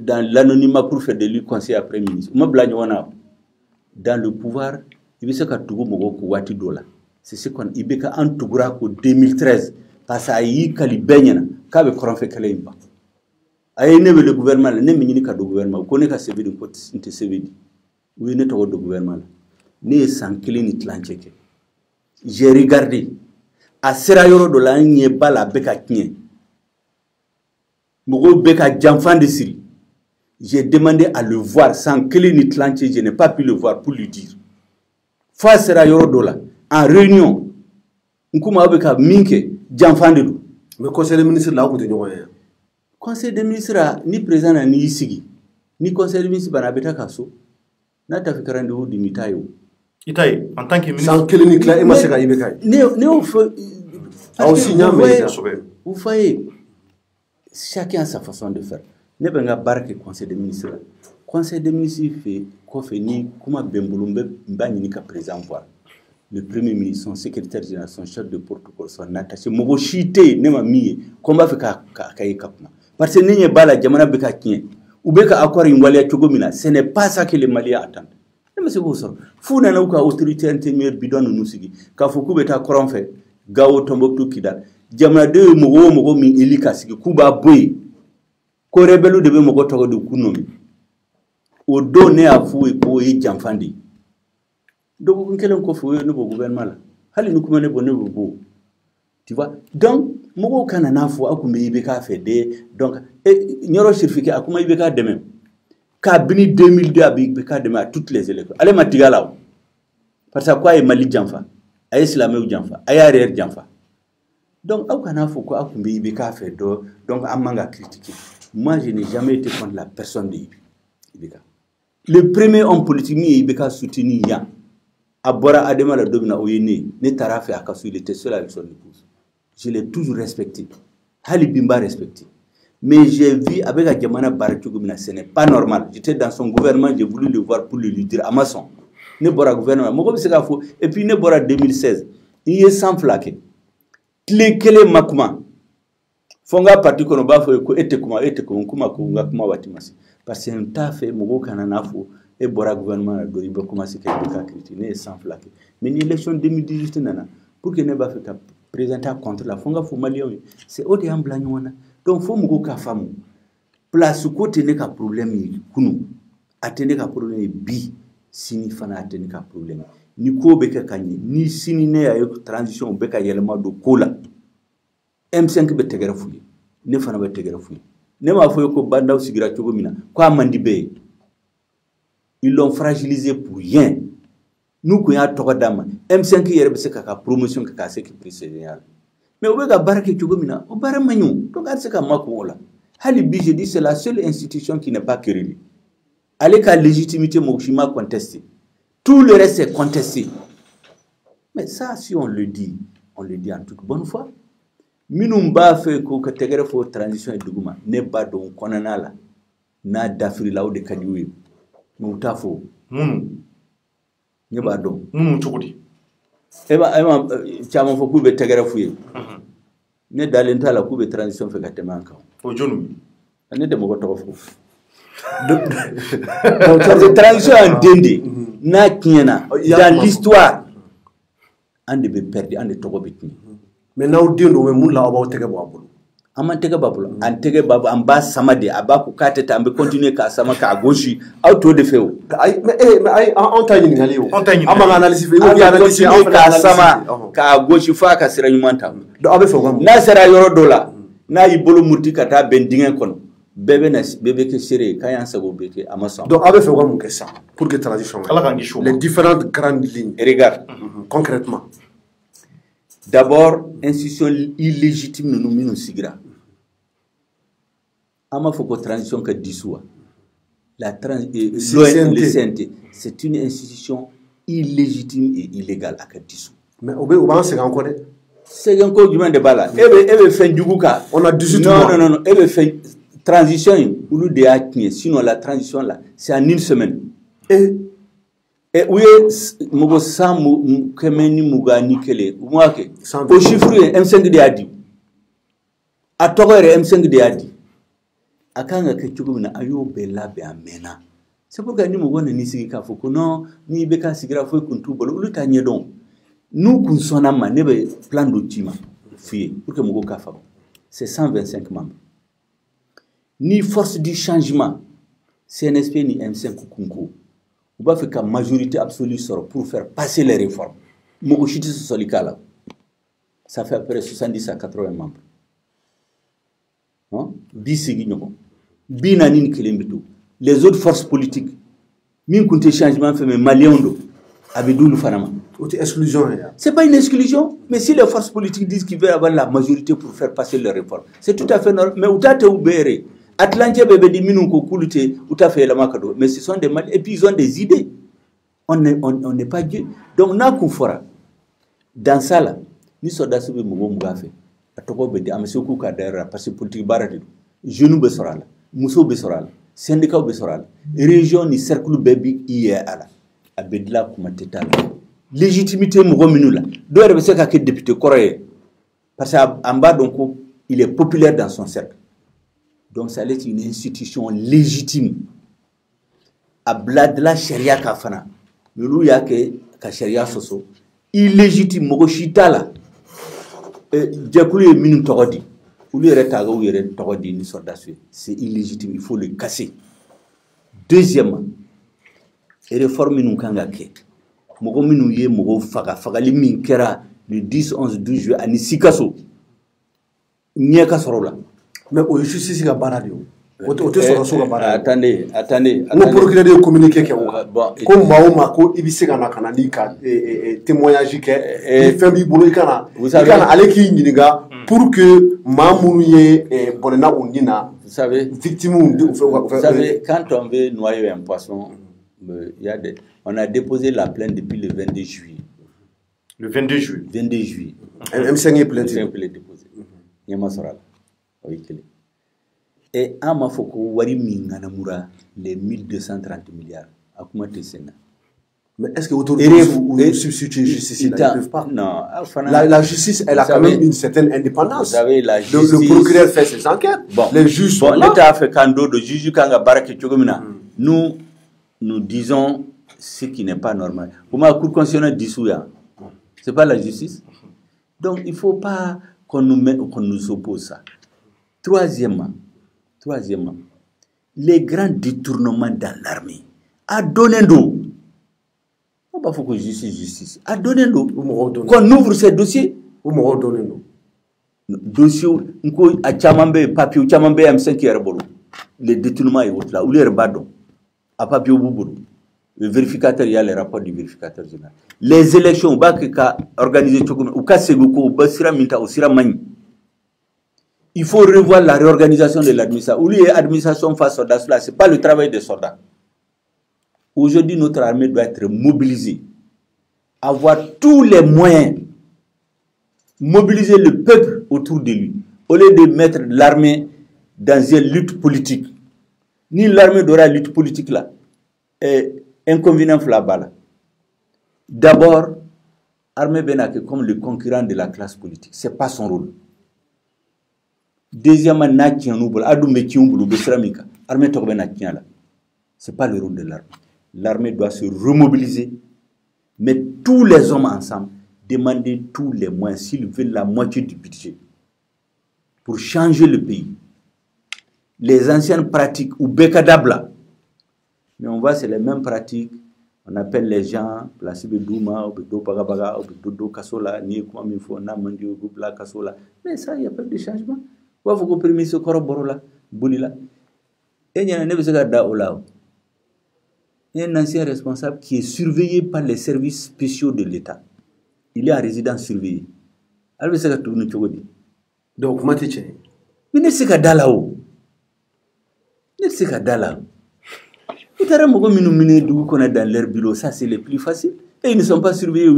dans l'anonymat pour faire de lui conseiller après ministre ma bila ɲɔgɔn na dans le pouvoir il bɛ se ka tugu mɔgɔw ko waati dɔ la c'est ce qu'on IBK an tugura ko 2013 parce que a y'i kali bɛɛ ɲɛna k'a bɛ kɔrɔnfɛ kɛlɛ in ban a ye ne wele gouvernement la ne min ɲini ka don gouvernement ko ne ka sɛbɛn di ko n tɛ sɛbɛn di u ye ne tɔgɔ don gouvernement la ne ye san 1 ni tilancɛ kɛ j'ai regardé a sera yɔrɔ dɔ la an ɲɛ ba la a bɛ ka tiɲɛ mɔgɔw bɛ ka janfan de siri j'ai demandé à le voir sans 1 ni tilancɛ je n'ai pas pu le voir pour lui dire fo a sera yɔrɔ dɔ la en réunion n kuma aw bɛ ka min kɛ janfan de don mais conseil des ministres la aw kun tɛ ɲɔgɔn ye conseil des ministres ni président na n'i sigi ni conseil des ministres banna a bɛ taa ka so n'a ta fɛ ka rendez-vous di mi ta ye o i ta ye en tant que ministre san 1 ni tila e ma se ka IBK ne y'o fɔ aw si ɲa mɛn vous voyez chacun a sa façon de faire ne bɛ n ka baara kɛ conseil des ministres la conseil des ministres fɛ kɔfɛ ni kuma bɛ n bolo n b'a ɲini ka président voir le premier ministre son secrétaire général son chef de protocole son attaché mɔgɔ si tɛ yen ne ma min ye ko n b'a fɛ k'a ye ka kuma parce que ne ɲɛ b'a la jamana bɛ ka tiɲɛ u bɛ ka accord in waleya cogo min na ce n'est pas ça que les Maliens attendent ne ma se k'o sɔrɔ f'u nana u ka autorité intérieure bidon ninnu sigi k'a fɔ k'u bɛ taa kɔrɔn fɛ Gao Tombouctou Kidal jamanadenw ye mɔgɔ o mɔgɔ min éli ka sigi k'u b'a bɔ yen ko rebelle de bɛ mɔgɔ tɔgɔ de k'u nomi o do ne a fu ko yi jamfandi do ko kelen ko fu ne bo gouvernement la hali ni kuma ne bo tu vois donc mogo kana na fu akumbe yibe ka fait de donc nyoro certificat akuma yibe ka de même ka bini 2002 abi ka de à toutes les élections allez matigala parce que quoi est mali jamfa ay islamé jamfa ay arrière jamfa donc akana fu ko akumbe yibe ka fait do donc amanga critiquer moi je n'ai jamais été contre la personne de Ibeka. Le premier homme politique ni Ibeka soutenu ya abora adema la domina oyene ne tarafe akasu il était seul avec son épouse. Je l'ai toujours respecté. Hali Bimba respecté. Mais j'ai vu avec Adjamana Barakogumina, ce n'est pas normal. J'étais dans son gouvernement, j'ai voulu le voir pour lui dire à maçon. Ne bora gouvernement, moi c'est faux. Et puis ne bora 2016, il est sans flaquer. Kele makuma. Fonga parti kono ba fo ko ete kuma watimasi parce que ta fait mogo kana nafo e bora gouvernement do ibe commencer ke ka critiquer sans flaquer mais l'élection 2018 nana pour que ne ba fait présenter contre la fonga fo malien c'est odi ambla nyona donc fo mogo ka famu place côté ne ka problème kunu atene ka problème bi sini fana atene ka problème ni ko be ka kanyi ni sini ne ya transition be ka yelema do kola M5 be tegere fuyi ne fana be tegere fuyi ne ma foy ko bandaw sigira cogo mina ko amandi be ils l'ont fragilisé pour rien nous ko ya togo dama M5 yere be se ka promotion ka se ki président mais o be ga barake cogo mina o bare magnou to ga se ka mako wala hali bi je dis c'est la seule institution qui n'est pas querellée avec la légitimité moshima contestée tout le reste est contesté mais ça si on le dit en toute bonne foi minum ba fe ko ka tegere fo transition e duguma ne ba do konana la na dafri law de kadiwi mu tafo ne ba do chukudi eba chama fo ku be tegere fu ye ne dalenta la ku be transition fe ka temanka o jonu ne de mo ko to fo donc cette transition en dende na kiena dans l'histoire ande be perdu ande to ko bitni mais now dendo me mun la aba tege babulu ama tege babulu an tege babu an ba samade aba ku kateta ambe continuer ka sama ka gauche auto de feu ay mais on t'a ni ngali ama analyse fe ko analyse ka sama ka gauche fa ka sira nyumanta do abe fo gam na sera yoro dola na yibolo murti kata ben dingen kono bébé que séré kayan sago beke amason donc abe fo gam que ça pour que transition les différentes grandes lignes regarde concrètement. D'abord, institution illégitime nous minu sigra. Ama foko transition que dissout. La CNT, c'est une institution illégitime et illégale à dissous. Mais au bas c'est encore. C'est encore du monde de bala. Ebe fait du bouka. On a 18 mois. Non. Ebe fait transition ou le déacné. Sinon la transition là, c'est en une semaine. Et oui, mugo samu kemeni mugani kele umwake o chiffre M5 de adi atogere M5 de adi akanga ke chugumina ayo bela be amena c'est pourquoi ni mugo ne nisigi ka foko non ni beka sigira fo kuntu bolo uluta nyedon nous kun sonama nebe plan d'outima fie pour que mugo ka fa c'est 125 membres ni force du changement CNSP ni M5 kunko on va faire une majorité absolue pour faire passer les réformes. Ça fait à peu près 70 à 80 membres. Les autres forces politiques, même quand le changement fait Maliando, Abidou Fanama. C'est pas une exclusion, mais si les forces politiques disent qu'ils veulent avoir la majorité pour faire passer les réformes, c'est tout à fait normal. Mais où t'as oubéré? Atlantia bébé di minun ko kulute uta fait la makado mais ce sont des mal et puis ils ont des idées on n'est pas Dieu donc na kufora dans ça là ni soda sube mugo mugafe atoko be di amse ku ka dara parce que politique barade jeune be soral muso be soral syndicat be soral région ni cercle bebi ia ala abedla kuma tetal légitimité mugo minula do rebe se ka ke député coré parce que amba donc il est populaire dans son cercle. Donc, ça est une institution légitime. À blad la charia kafana. Nous y a que charia soso. Illégitime. Mogoshita la. Djakouye minu togodi. Ou le retago ou le togodi ni sordassue. C'est illégitime. Il faut le casser. Deuxièmement, réforme minnu kan ka kɛ mɔgɔ minnu ye mɔgɔ fagali min kɛra le 10 11 12 juillet ani Sikaso ɲɛ ka sɔrɔ la. mais o ye justice ka baara de ye o tɛ sɔrɔ so ka baara. attendez n ko procureur de ye communiqué kɛ o kan ko maa o maa ko i bɛ se ka na ka na n'i ka témoignage kɛ ni fɛn b'i bolo i kana ale k'i ɲininka pour que maa minnu ye bɔnɛna u ni na victimes. Vous savez, quand on veut noyer un poisson, on a déposé la plainte depuis le 22 juillet. Le 22 juillet. 22 juillet. M5 est plainte. déposé. Et à ma foko wari minganamura les 1230 milliards. Akuma Tessena. Mais est-ce que vous substituez justice? Ils ne peuvent pas. Non. La justice, elle a quand même une certaine indépendance. Vous savez, la justice. Le procureur fait ses enquêtes. Bon. Les juges sont là. L'État a fait kando de juge kanga barake chogomina. Nous disons ce qui n'est pas normal. Pour moi, la Cour constitutionnelle dissous, c'est pas la justice. Donc, il ne faut pas qu'on nous oppose ça. Troisièmement, les grands détournements dans l'armée. À donner d'eau. Il faut que justice. À donner d'eau. Qu'on ouvre ces dossiers. Dossier, à Chamambe, papier, Chamambe, M5 qui est les détournements et autres là, ou les rebadons. À papier au bout. Le vérificateur, il y a les rapports du vérificateur général. Les élections, organisées, il faut revoir la réorganisation de l'administration. Où l'administration face aux soldats, ce n'est pas le travail des soldats. Aujourd'hui, notre armée doit être mobilisée, avoir tous les moyens, mobiliser le peuple autour de lui, au lieu de mettre l'armée dans une lutte politique. Ni l'armée de la lutte politique là, inconvénient flabala. D'abord, l'armée Benak comme le concurrent de la classe politique, ce n'est pas son rôle. Deuxièmement, ce n'est pas le rôle de l'armée. L'armée doit se remobiliser, mettre tous les hommes ensemble, demander tous les moyens, s'ils veulent la moitié du budget, pour changer le pays. Les anciennes pratiques, ou Bekadabla, mais on voit c'est les mêmes pratiques, on appelle les gens, placés de Douma, ou de Pagabaga, ou de Dodo Kasola, ni comme il faut, Namandio, Goubla Kasola, mais ça, il n'y a pas de changement. Il faut que vous ce coroborola, Boulila. Et il y a un un ancien responsable qui est surveillé par les services spéciaux de l'État. Il est en résidence surveillée. Alors, c'est ce que tu dis. Donc, comment tu sais? Mais ne sais pas d'Alao. Ne sais pas d'Alao. Il y a des gens qui sont dans leur bureau, ça c'est le plus facile. Et ils ne sont pas surveillés.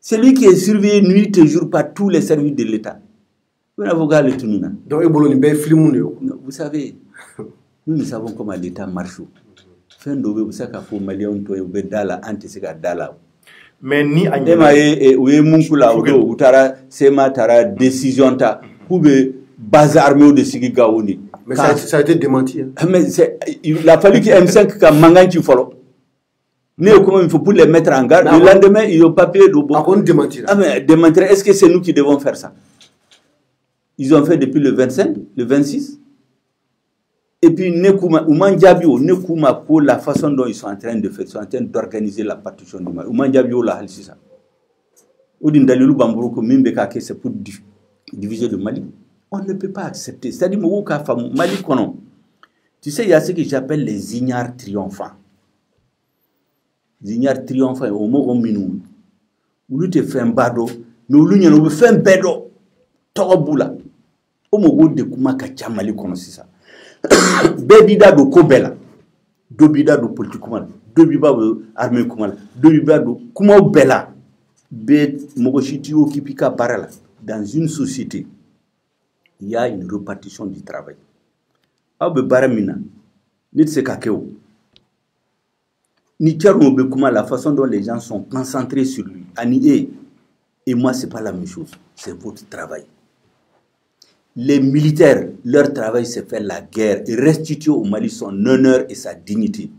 C'est lui qui est surveillé nuit et jour par tous les services de l'État. Donc, vous savez, nous savons comment l'État marche. Mais ni décision ta base armée de Sigi Gaouni. Mais ça a été démenti. Hein. Mais il a fallu que M5 ka manganchi follow. Comment il faut pour les mettre en garde. Le lendemain, il y a papier de bon. Mais démentir, est-ce que c'est nous qui devons faire ça? Ils ont fait depuis le 25, le 26. Et puis, la façon dont ils sont en train de faire, ils sont en train d'organiser la partition du Mali. C'est pour diviser le Mali. On ne peut pas accepter. C'est-à-dire, Mali, tu sais, il y a ce que j'appelle les ignares triomphants. Les ignares triomphants, au mot minou. Où tu fais un bado, mais où tu fais un bédo. Togoboula. Au mot de Koumaka Mali, c'est ça. Bebida do Kobela, Dobida do politique Kumala, Dobiba do armée Kumala, Dobiba do Kuma Bela, Bed Mogoshiti Okipika Barala. Dans une société, il y a une répartition du travail. Aube Baramina, Nitsekakeo, Nitcharoube Kuma, la façon dont les gens sont concentrés sur lui, Anié, et moi, c'est pas la même chose, c'est votre travail. Les militaires, leur travail, c'est faire la guerre et restituer au Mali son honneur et sa dignité.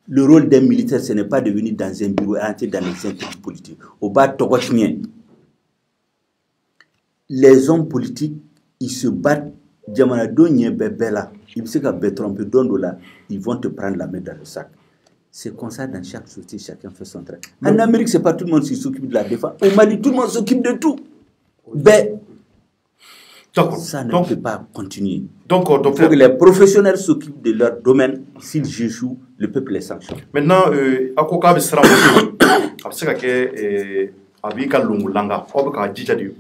Le rôle d'un militaire, ce n'est pas de venir dans un bureau et entrer dans les intrigues politiques. Au bas de les hommes politiques, ils se battent. Ils vont te prendre la main dans le sac. C'est comme ça dans chaque société, chacun fait son travail. En Amérique, c'est pas tout le monde qui s'occupe de la défense. Au Mali, tout le monde s'occupe de tout. Ben, ça ne peut pas continuer. Donc, il faut que les professionnels s'occupent de leur domaine. S'ils échouent, le peuple les sanctionne. Maintenant, Akoka be sera abseka ke abika lungulanga obaka jijadi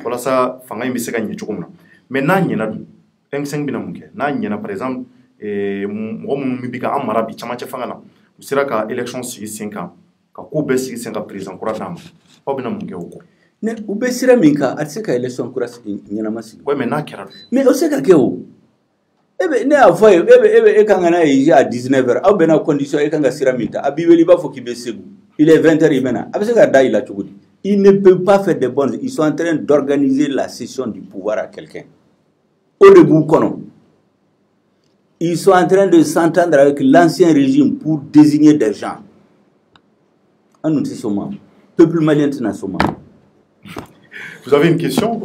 wala sa fanga mi seka nyi chukumna maintenant nyena du M5 bina munke na nyena par exemple mo mun mi bika amara bi chama cha fanga na sira ka élection sigi 5 ans ka ko be sigi 5 ans président kura dam obina munke uko ne ube sira minka atseka élection kura nyena masi ouais mais na kera mais oseka ke o ebe ne a foye ebe ekangana yi à 19h au bena condition ekanga sira minta abibeli ba fo ki be segu il est 20h ibena abeseka da ila chugudi. Il ne peut pas faire des bonnes. Ils sont en train d'organiser la cession du pouvoir à quelqu'un. Au début, ils sont en train de s'entendre avec l'ancien régime pour désigner des gens. Nous sommes peuple malien national. Vous avez une question?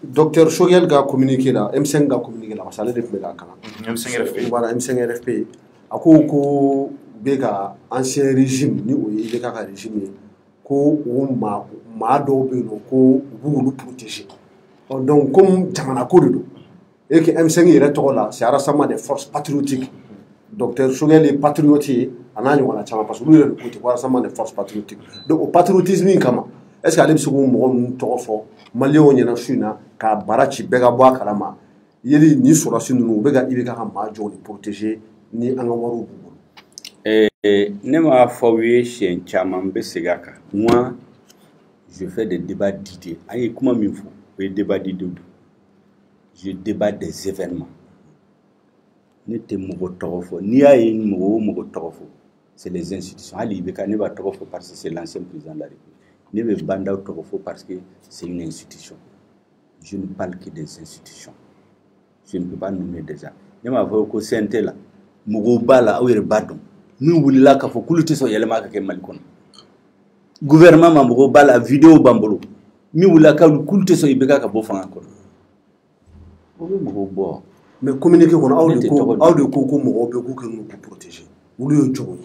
Docteur Shogel a communiqué là, M5 a communiqué là, ça l'a depuis là. M5 RFP. Voilà, M5 RFP. À quoi beka ancien régime ni o yi beka ka régime ko o ma do be no ko bu protéger donc comme jamana ko do et que M5 yere to la c'est un rassemblement des forces patriotiques docteur Shogel est patriote anani wala chama parce que lui le côté rassemblement des forces patriotiques donc au patriotisme kama est-ce que aller se mo mo to fo malio nyana shuna ka barachi bega bo kalama yeli ni sura sunu bega ibeka ka ma jo ni protéger ni anga waru ne m'a fawé chez Chamambe Segaka. Moi, je fais des débats d'idées. Comment il faut des débats d'idées? Je débat des événements. Ne te mourotofo, ni a une mourotofo. C'est les institutions. Ali Beka ne va torofo parce que c'est l'ancien président de la République. Ne va banda torofo parce que c'est une institution. Je ne parle que des institutions. Je ne peux pas nommer des gens. Ne m'a fawé ko sente la. Mourobala ou badon. Nous voulons que vous so yelema ka malikon gouvernement mambo bala vidéo bambolo mi wula ka kulte so ibeka ka bo fanga ko bo mais communiquer ko awde ko mo be ko ko protéger wulu yo jogo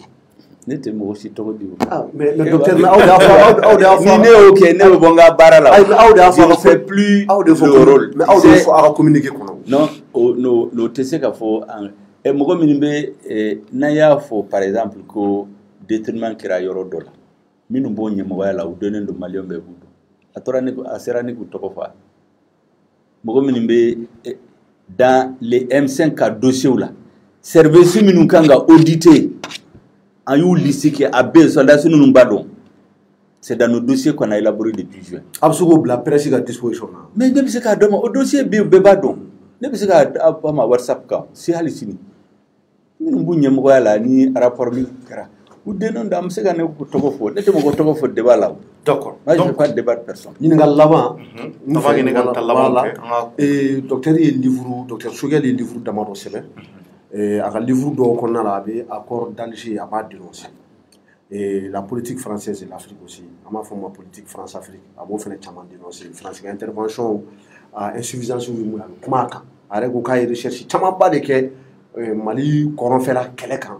nete mo si to di mais le docteur awde afa ni ne OK ne bonga barala awde afa fait plus le rôle mais awde faut communiquer ko non no tese ka fo et moi, je par exemple, que détournement qui a yoro dollar. Nous bon yemwala ou donner de Malion bebudo. Atorani aserani kutokofa. Moi, dans les M5 dossiers là, service minukanga audité. En you lycée qui a besoin de nous badon. C'est dans nos dossiers qu'on a élaboré depuis juin. Absolument, la presse est à disposition. Mais depuis ce cas au dossier bebadon. Depuis ce cas à ma WhatsApp quand c'est hallucinant. Nous avons ni rapport ou dénon dam se gané ko togo fo ne mo ko togo fo débat là. D'accord. Donc je pas débat personne. Ni ngal lava. Nous va gagner quand lava. Et docteur il livre docteur Shogel il livre d'Amado Sebe. Et à livre do qu'on a là accord d'Alger à pas dénoncer. Et la politique française et l'Afrique aussi. À ma forme politique France-Afrique. À bon faire chaman dénoncer France intervention à insuffisance ou kumaka. Avec au cas recherche chaman pas de que Mali Coran fait la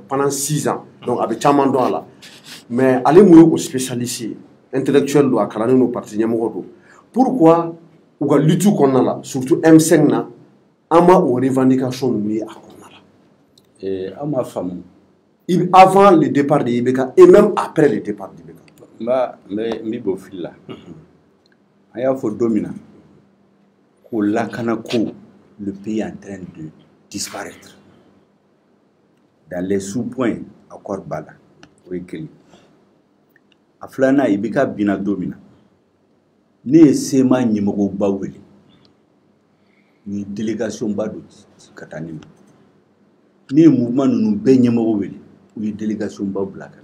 pendant 6 ans. Donc, avec Chamando là. Mais allez mouiller aux spécialistes intellectuels à Kalani nos partenaires. Pourquoi ou lutte qu'on a là, surtout M5 na, ama ou revendication liées à qu'on a là. Et à ma femme. Avant le départ de Ibeka et même après le départ d'Ibeka. Mais mi fil là. Aya faut dominer. Pour la Kanako, le pays est en train de disparaître. Dans les sous-points, encore bala, oui, Aflana ibika bina domina. Ne sema nyimogo baweli. Ni délégation bado katani. Ni mouvement nous be nyimogo weli. Ni délégation bablaka.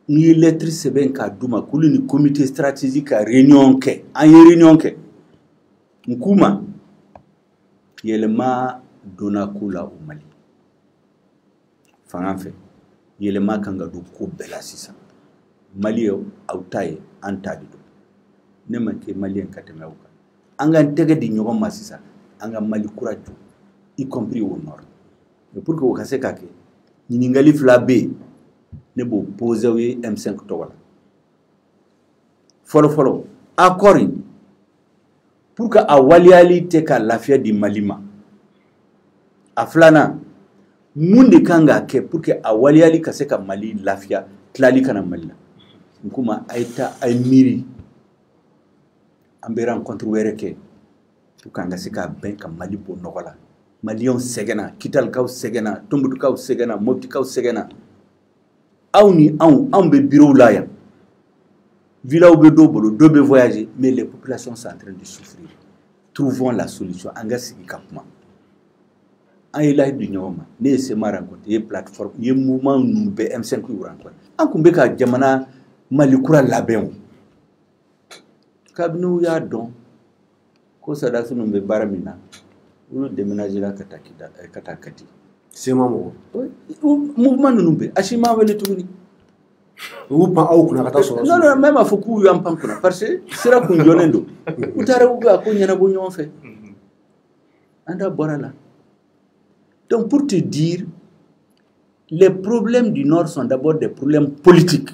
Ni lettre seben ka duma kuli ni comité stratégique a réunion ke. An réunion ke. Nkuma yelema donakula au Mali. Fangan fait yelema kanga do ko bela sisa Mali autaye antadi do ne manke malien katemeuka anga ntege di nyogo masisa anga Mali courage y compris au nord mais pour que o ka se ka kɛ ɲiningali fila bɛ yen ne b'o poser aw ye M5 tɔgɔ la fɔlɔ fɔlɔ accord in pour que a waliyali tɛ ka lafiya di Mali ma a filanan mun de kan k'a kɛ pour que a waliyali ka se ka Mali lafiya tilali kana Mali la n ko ma a ye taa a ye miiri an bɛ rencontre wɛrɛ kɛ pour que an ka se ka bɛn ka Mali bɔ nɔgɔ la Maliyɛnw sɛgɛnna Kitalikaw sɛgɛnna Tombouctukaw sɛgɛnna Moptikaw sɛgɛnna aw ni anw bɛ bureau la yan villaw bɛ dɔw bolo dɔw bɛ voyager mais les populations sont en train de souffrir trouvons la solution an ka sigi ka kuma an ye layi di ɲɔgɔn ma ne ye SEMA rencontre ye plateforme ye mouvement ninnu bɛɛ M5 y'u rencontre an kun bɛ ka jamana Mali kura labɛn o kabini u y'a dɔn ko Sadasu ninnu bɛ baara min na olu déménagera ka taa Kati SEMA mɔgɔ mouvement ninnu bɛ a si ma wele tuguni u pan aw kunna ka taa sɔrɔ non non même a fɔ k'u y'an pan kunna parce que sira kun jɔlen don u taara u ka ko ɲɛnabɔ ɲɔgɔn fɛ an da bɔra la donc pour te dire les problèmes du Nord sont d'abord des problèmes politiques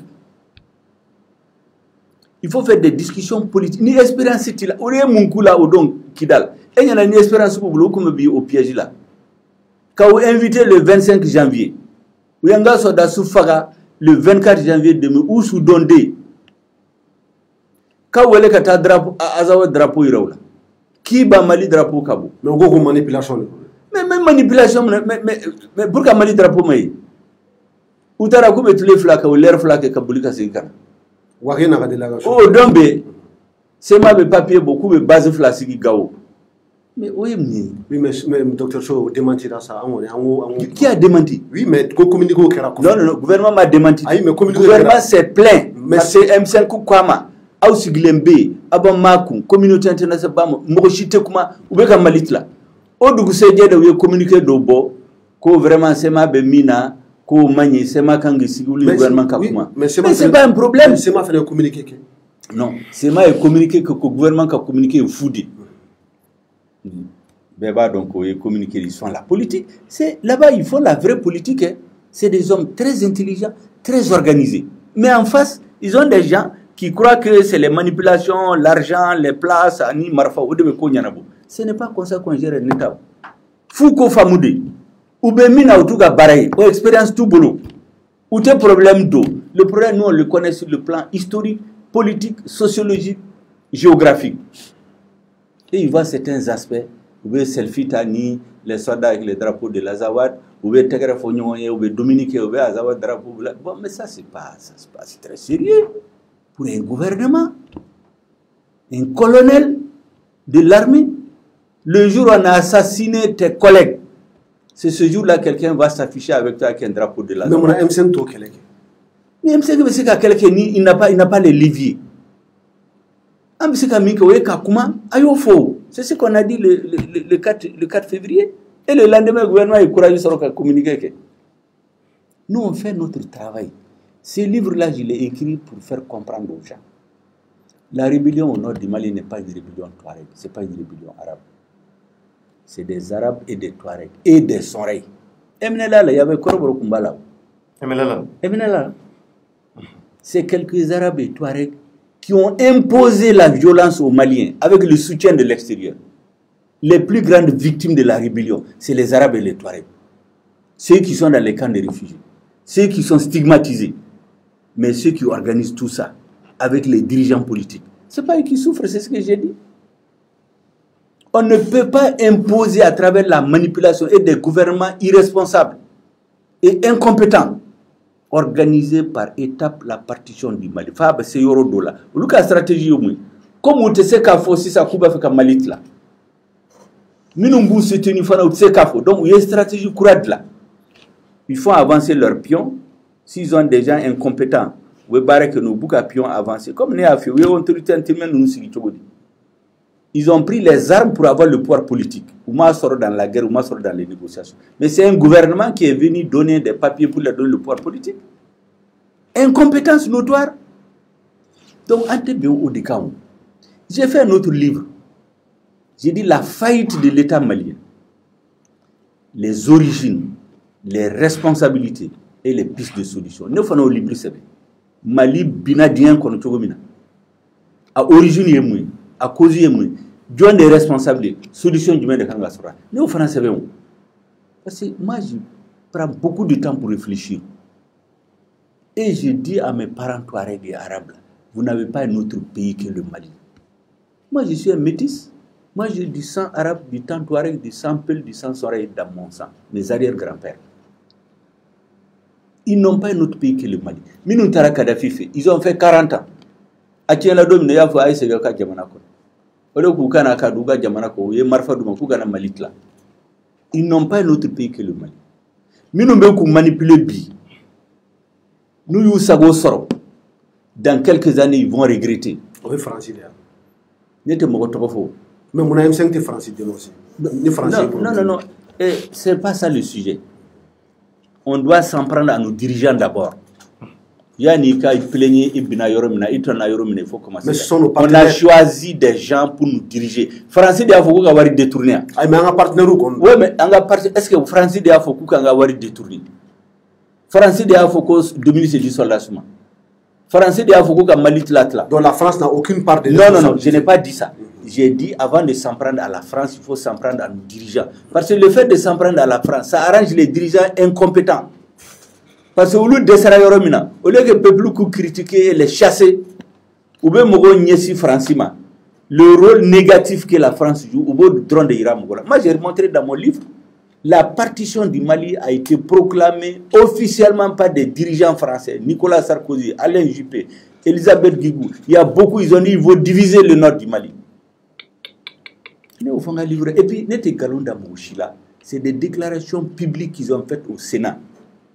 il faut faire des discussions politiques ni expérience ti la o ye mun k'u la o don Kidal e ɲɛna ni expérience b'u bolo u kun bɛ bi o piège la k'aw invité le 25 janvier u y'an ka Sadasu faga le 24 janvier 2000 ou sous Dondé ka wele ka taa drapeau Azawa drapeau yiraw la qui ba Mali drapeau ka bɔ mais u ko manipulation mais manipulation mais pour que Mali drapeau ma ye u taara k'u bɛ tile fila kɛ o l'heure fila kɛ ka boli ka segin ka na wa k'e n'a ka délégation o dɔn bɛ SEMA bɛ papier bɔ k'u bɛ base fila sigi Gao mais o ye mun ye oui mais docteur Sow démentira ça qui a démenti oui mais ko communiqué o kɛra non gouvernement m'a démenti gouvernement s'est plaint parce que M5 ko ma aw sigilen bɛ yen aw b'a makun communauté internationale ba mɔgɔ si tɛ kuma u bɛ ka Mali tila o dugusɛjɛ de u ye communiqué dɔ bɔ ko vraiment SEMA bɛ min na ko man ɲi SEMA kan k'i sigi olu gouvernement ka kuma mais c'est pas un problème SEMA fana ye communiqué kɛ non SEMA ye communiqué que gouvernement ka communiqué ye fu de Béba donc communiquer ils sont la politique c'est là-bas ils font la vraie politique hein. C'est des hommes très intelligents très organisés mais en face ils ont des gens qui croient que c'est les manipulations l'argent les places ani marfa o de be ko ɲanabo ce n'est pas comme ça qu'on gère un état fu ko famude ou be mina ou tout ka baray o expérience tout bolo ou tes problèmes d'eau le problème nous on le connaît sur le plan historique politique sociologique géographique. Et il voit certains aspects, vous voyez selfie tani, les soldats avec les drapeaux de l'Azawad, vous voyez Tegre Fognon, vous voyez Dominique, vous voyez Azawad drapeau. Bon, mais ça c'est très sérieux pour un gouvernement, un colonel de l'armée. Le jour où on a assassiné tes collègues, c'est ce jour-là quelqu'un va s'afficher avec toi avec un drapeau de l'Azawad. Mais on a M5 to quelqu'un. Mais M5 c'est qu'à quelqu'un il n'a pas les leviers. C'est ce qu'on a dit le 4 février. Et le lendemain, le gouvernement est courageux sur le communiqué. Nous, on fait notre travail. Ce livre-là, je l'ai écrit pour faire comprendre aux gens. La rébellion au nord du Mali n'est pas une rébellion touareg. Ce n'est pas une rébellion arabe. C'est des Arabes et des Touaregs et des Sonrei. Eminela, il y avait Koroboro Kumbala. Eminela. C'est quelques Arabes et Touaregs qui ont imposé la violence aux Maliens avec le soutien de l'extérieur. Les plus grandes victimes de la rébellion, c'est les Arabes et les Touaregs. Ceux qui sont dans les camps de réfugiés, ceux qui sont stigmatisés, mais ceux qui organisent tout ça avec les dirigeants politiques. Ce n'est pas eux qui souffrent, c'est ce que j'ai dit. On ne peut pas imposer à travers la manipulation et des gouvernements irresponsables et incompétents organiser par étapes la partition du Mali. C'est Yorodola. Vous avez une stratégie. Comme vous savez qu'il si ça coupe avec Mali là. Nous nous soutenons donc il y a une stratégie courage là. Ils font avancer leurs pions. S'ils ont des gens incompétents, vous voyez que nous bouquons pions avancer. Comme nous avons fait, ils ont pris les armes pour avoir le pouvoir politique. Ou sort dans la guerre, ou sort dans les négociations. Mais c'est un gouvernement qui est venu donner des papiers pour leur donner le pouvoir politique. Incompétence notoire. Donc, j'ai fait un autre livre. J'ai dit la faillite de l'État malien. Les origines, les responsabilités et les pistes de solution. Nous faisons au libre sebe. Mali binadien kono chogomina. À origine yemwe, à cause yemwe. John est responsable. Solution du de kanga sora. Nous faisons sebe. Parce que moi je prends beaucoup de temps pour réfléchir. Et je dis à mes parents touaregs et arabes, vous n'avez pas un autre pays que le Mali. Moi je suis un métis. Moi j'ai du sang arabe, du sang touareg, du sang peul, du sang soraï dans mon sang. Mes arrière-grands-pères. Ils n'ont pas un autre pays que le Mali. Minou Tara Kadhafi fait. Ils ont fait 40 ans. Atiens la domine, ya fa aïe ka jamanako. Olo kukana kaduga jamanako, ye marfa duma kukana Malitla. Ils n'ont pas un autre pays que le Mali. Minou beku manipuler bi. Nous you sago soro. Dans quelques années, ils vont regretter. Oui, français. N'était mo tofo. Mais mon M5 est français aussi. Non. C'est pas ça le sujet. On doit s'en prendre à nos dirigeants d'abord. Yani ka plaignez ibna yoromina itona yoromina il faut commencer. Mais on a choisi des gens pour nous diriger. Français de Afoko ka wari détourner. Ay mais un partenaire ou kon. Ouais mais anga partenaire est-ce que Français de Afoko ka wari détourner? Français de Afoko domine c'est du soldasuma. Français de Afoko ka malit latla. Donc la France n'a aucune part de. Non, je n'ai pas dit ça. J'ai dit avant de s'en prendre à la France, il faut s'en prendre à nos dirigeants. Parce que le fait de s'en prendre à la France, ça arrange les dirigeants incompétents. Parce que au lieu de Sarayoromina, au lieu que le peuple critiquer et les chasser, ou bien Mogo Nyesi Francima, le rôle négatif que la France joue, au bout du trône de Iram. Moi j'ai montré dans mon livre, la partition du Mali a été proclamée officiellement par des dirigeants français, Nicolas Sarkozy, Alain Juppé, Elisabeth Guigou. Il y a beaucoup, ils ont dit qu'ils vont diviser le nord du Mali. Et puis, c'est des déclarations publiques qu'ils ont faites au Sénat.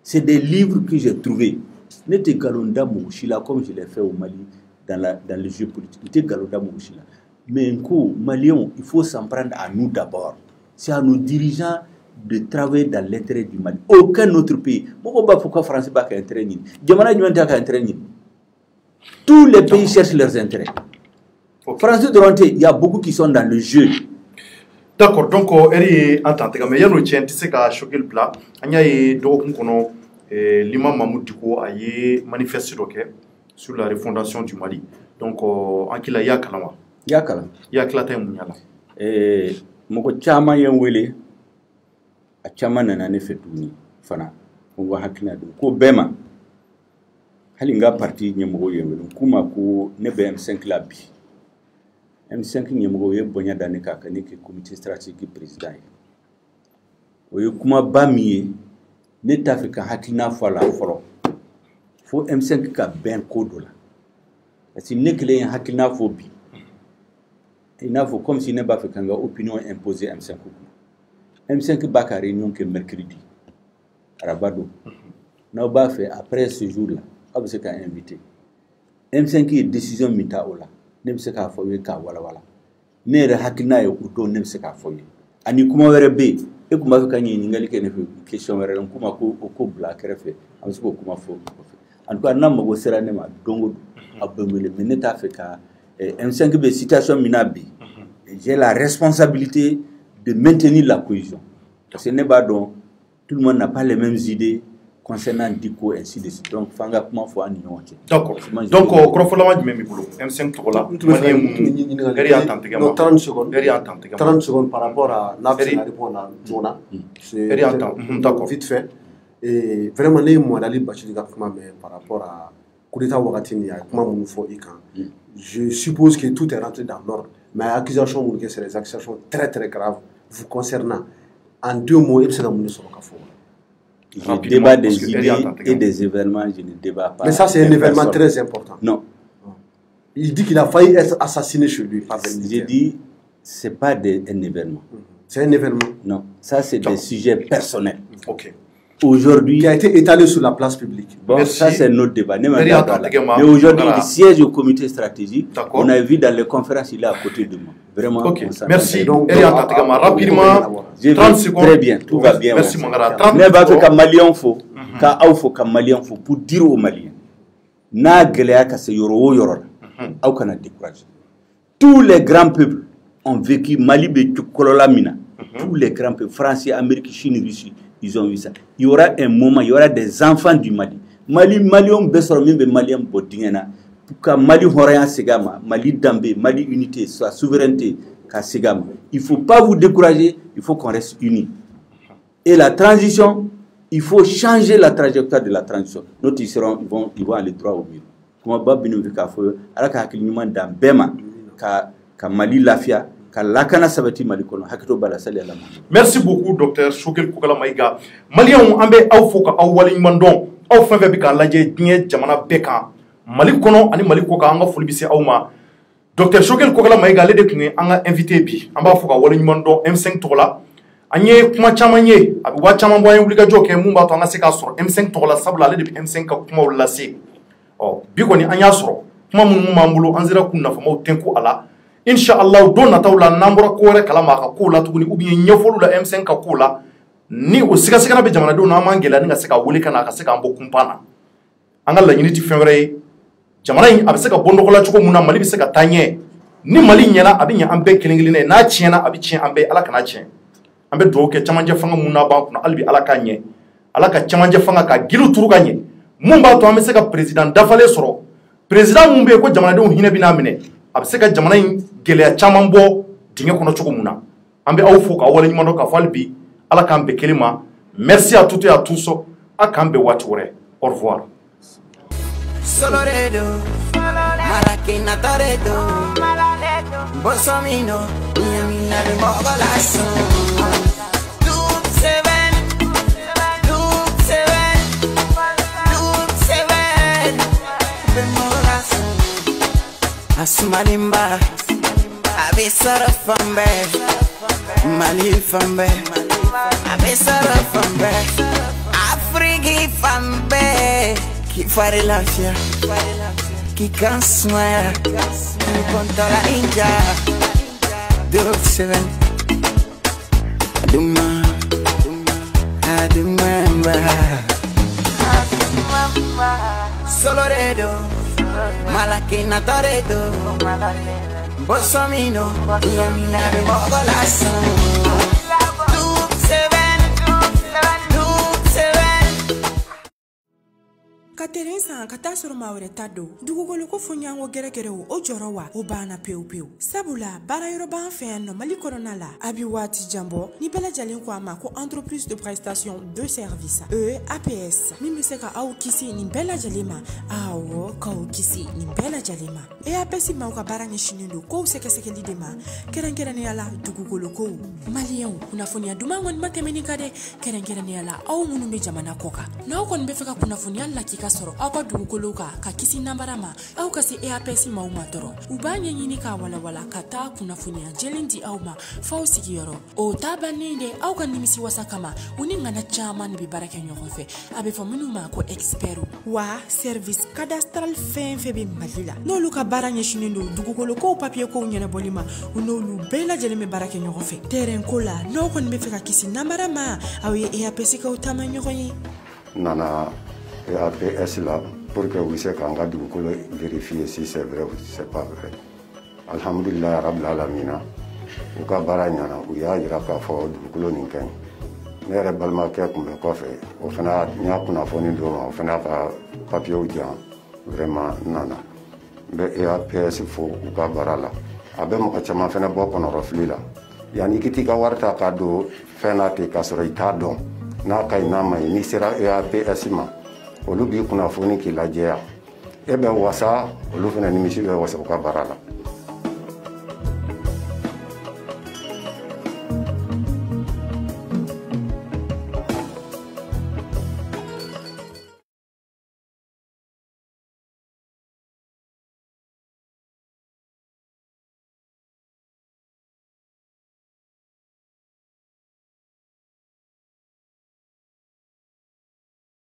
C'est des livres que j'ai trouvés. Comme je l'ai fait au Mali dans le jeu politique. Mais un coup, Maliens, il faut s'en prendre à nous d'abord. C'est à nos dirigeants de travailler dans l'intérêt du Mali. Aucun autre pays. Pourquoi France n'est pas intérêt? Tous les pays cherchent leurs intérêts. France de Ronté, il y a beaucoup qui sont dans le jeu. D'accord, donc eri entente mais yano tient c'est ka choquer le plat anya e do kono l'imam Mahmoud Diko aye manifeste doké sur la refondation du Mali. Donc akila ya kalama ya klata munyala moko chama yenwele a chama nana ne fetuni fana ngo hakina do ko bema halinga parti nyemgo yenwele kuma ko ne BM5 labi M5 nyemgo ye bonya dane kaka ne ke comité stratégique président o kuma bamiye ne tafrika hakina fala folo fo M5 ka ben kodola parce que ne kle hakina fo bi il faut comme si ne pas fait kanga opinion imposée M5 M5 ba ka réunion que mercredi Rabado na ba fait après ce jour là abse ka invité M5 est décision mita ola nem se ka foye ka wala wala ne re hakina yo uto nem se ka foye ani kuma were be e kuma ka nyi ngali ke ne question were kuma ko bla krefe am se ko kuma fo en tout nam go sera ne ma dongo abemele meneta fe ka M5 be situation minabi j'ai la responsabilité de maintenir la cohésion ce n'est pas donc tout le monde n'a pas les mêmes idées concernant Diko et ainsi de suite. Donc, fanga comment faut en union. D'accord. Donc, Krofolama du même boulot. M5 Tola. 30 secondes. 30 secondes par rapport à l'absence répondre à Jona. C'est vite fait. Et vraiment, les mois d'aller bâtir par rapport à coup d'état Ouagatini, comment on faut je suppose que tout est rentré dans l'ordre. Mais l'accusation, c'est des accusations très très graves vous concernant. En 2 mots, c'est dans mon sur le café. Je débat des idées et des événements, je ne débat pas. Mais ça, c'est un événement très important. Non. Il dit qu'il a failli être assassiné chez lui. J'ai dit, ce n'est pas un événement. C'est un événement? Non. Ça, c'est des sujets personnels. Ok. Aujourd'hui. Qui a été étalé sur la place publique. Bon, merci. Ça, c'est notre débat. Mais aujourd'hui, il siège au comité stratégique. On a vu dans les conférences, il est à côté de moi. Vraiment. Ok. Merci. Donc, rapidement. 30 secondes. Très bien. Tout va bien. Merci, mon gars. Mais va faire comme Malien faut. Comme Malien faut. Pour dire aux Maliens. Na gelea ka se yoro yoro. Au kana découragé. Tous les grands peuples ont vécu Mali be Kolola Mina. Tous les grands peuples, Français, Amérique, Chine, Russie, ils ont vu ça. Il y aura un moment, il y aura des enfants du Mali. Maliens besor min be Maliens bodingena pour que Mali horaya segama, Mali Dambé, Mali unité, soit souveraineté ka segama. Il faut pas vous décourager, il faut qu'on reste unis. Et la transition, il faut changer la trajectoire de la transition. D'autres ils vont aller droit au mur. Comment babinu ka fo ala ka hakilima dan bema ka Mali lafia. Merci beaucoup, docteur Choguel Kokala Maïga. Maliens, on a Aoufoka, Aouwali Mandon, Aoufin Beka, Ladje, Dien, Jamana Beka, Mali Kono, Ani Mali Koka, Anga Fulbisi Aouma. Docteur Choguel Kokala Maïga, les déclinés, Anga invité bi, Amba Foka, Wali Mandon, M5 Tola, Anye, Kuma Chamanye, Abiwa Chamamboy, Obligajo, Mumba, Tanga Seka sur M5 Tola, Sabla, les M5 Kuma Lase. Oh, Bikoni Anyasro, Kuma Mumambulo, Anzira Kuna, Famo, Tenku Ala. Inch'Allah, don natawla nambura kore kala maka kula tuguni ubi nyefolu la M5 ka kula ni o siga siga na be jamana do na mangela ni nga seka wuli kana ka seka mbo kumpana angala unity fevrier jamana yi abe seka bondo kola chuko muna mali be seka tanye ni mali nyela abinya ambe kelingili na chiena abi chien ambe alaka na chien ambe do ke chamanje fanga muna ba kuna albi alaka nye alaka chamanje fanga ka gilu turu ganye mumba to ambe seka president dafale soro president mumbe ko jamana do hina bina mine abseka jamana gele chaman bo dinga kono choko muna ambe awfo ka wala nyimando ka falbi ala kambe kelima. Merci à toutes et à tous akambe watore. Au revoir. Soloredo Marakina Toredo Bosomino Yamina de Mogolasso Loop 7 Mogolasso Asumalimba Abisara Fambe Mali Fambe Abisara Fambe Afriki Fambe Qui fare la fia Qui cansma Qui conta la inja Loop 7 Aduma Soloredo Malakina Toredo Bosomino Yamina de Mogolasso Loop 7 Katerin san kata suru mawre tado dugugolo ko fonyango geregere o jorowa o bana pew sabula bara yoruba fan no mali koronala abi wati jambo ni bela jalen ko ama ko entreprise de prestation de service APS mimiseka au kisi ni bela jalema awo ko kisi ni bela jalema APS ma ko bara ni shinindo ko seke lidema kerengere ni ala dugugolo ko malion kuna fonia dumango ni matemeni kade kerengere ni ala au munumbe jamana koka na ko nbefeka kuna fonia la kika soro aka dugukolo ka kisi nambarama au kasi APS mauma toro ubanye nyini ka wala kata kuna funia jelendi au ma fausi yoro o tabaninde au kan nimisi wasakama uninga na chama ni bibaraka nyofe abe faminu ma ko expert wa service cadastral febe malila no luka baranya shinindo dugukolo ko papier ko nyana bolima uno lu bela jeleme baraka nyofe terrain kola no kon be feka kisi nambarama au APS ka utama nyoyi nana APS là pour que vous puissiez vérifier si c'est vrai ou si c'est pas vrai. Alhamdulillah Rabbil Alamina. Ou ka baranyana ou ya ira ka fo dukulo ninken. Nere balma ke kumbe kofe. O fana nya kuna foni do o fana ka papier ou jan. Vraiment nana. Be APS fo ou ka barala. Abe mo ka chama fana bo kono roflila. Yani kiti ka warta ka do fana te ka soro ita don. Na kai na mai ni sera APS ma. Olu bi kuna foni ki lajea ebe wasa olu fana nimisi be wasa ka barala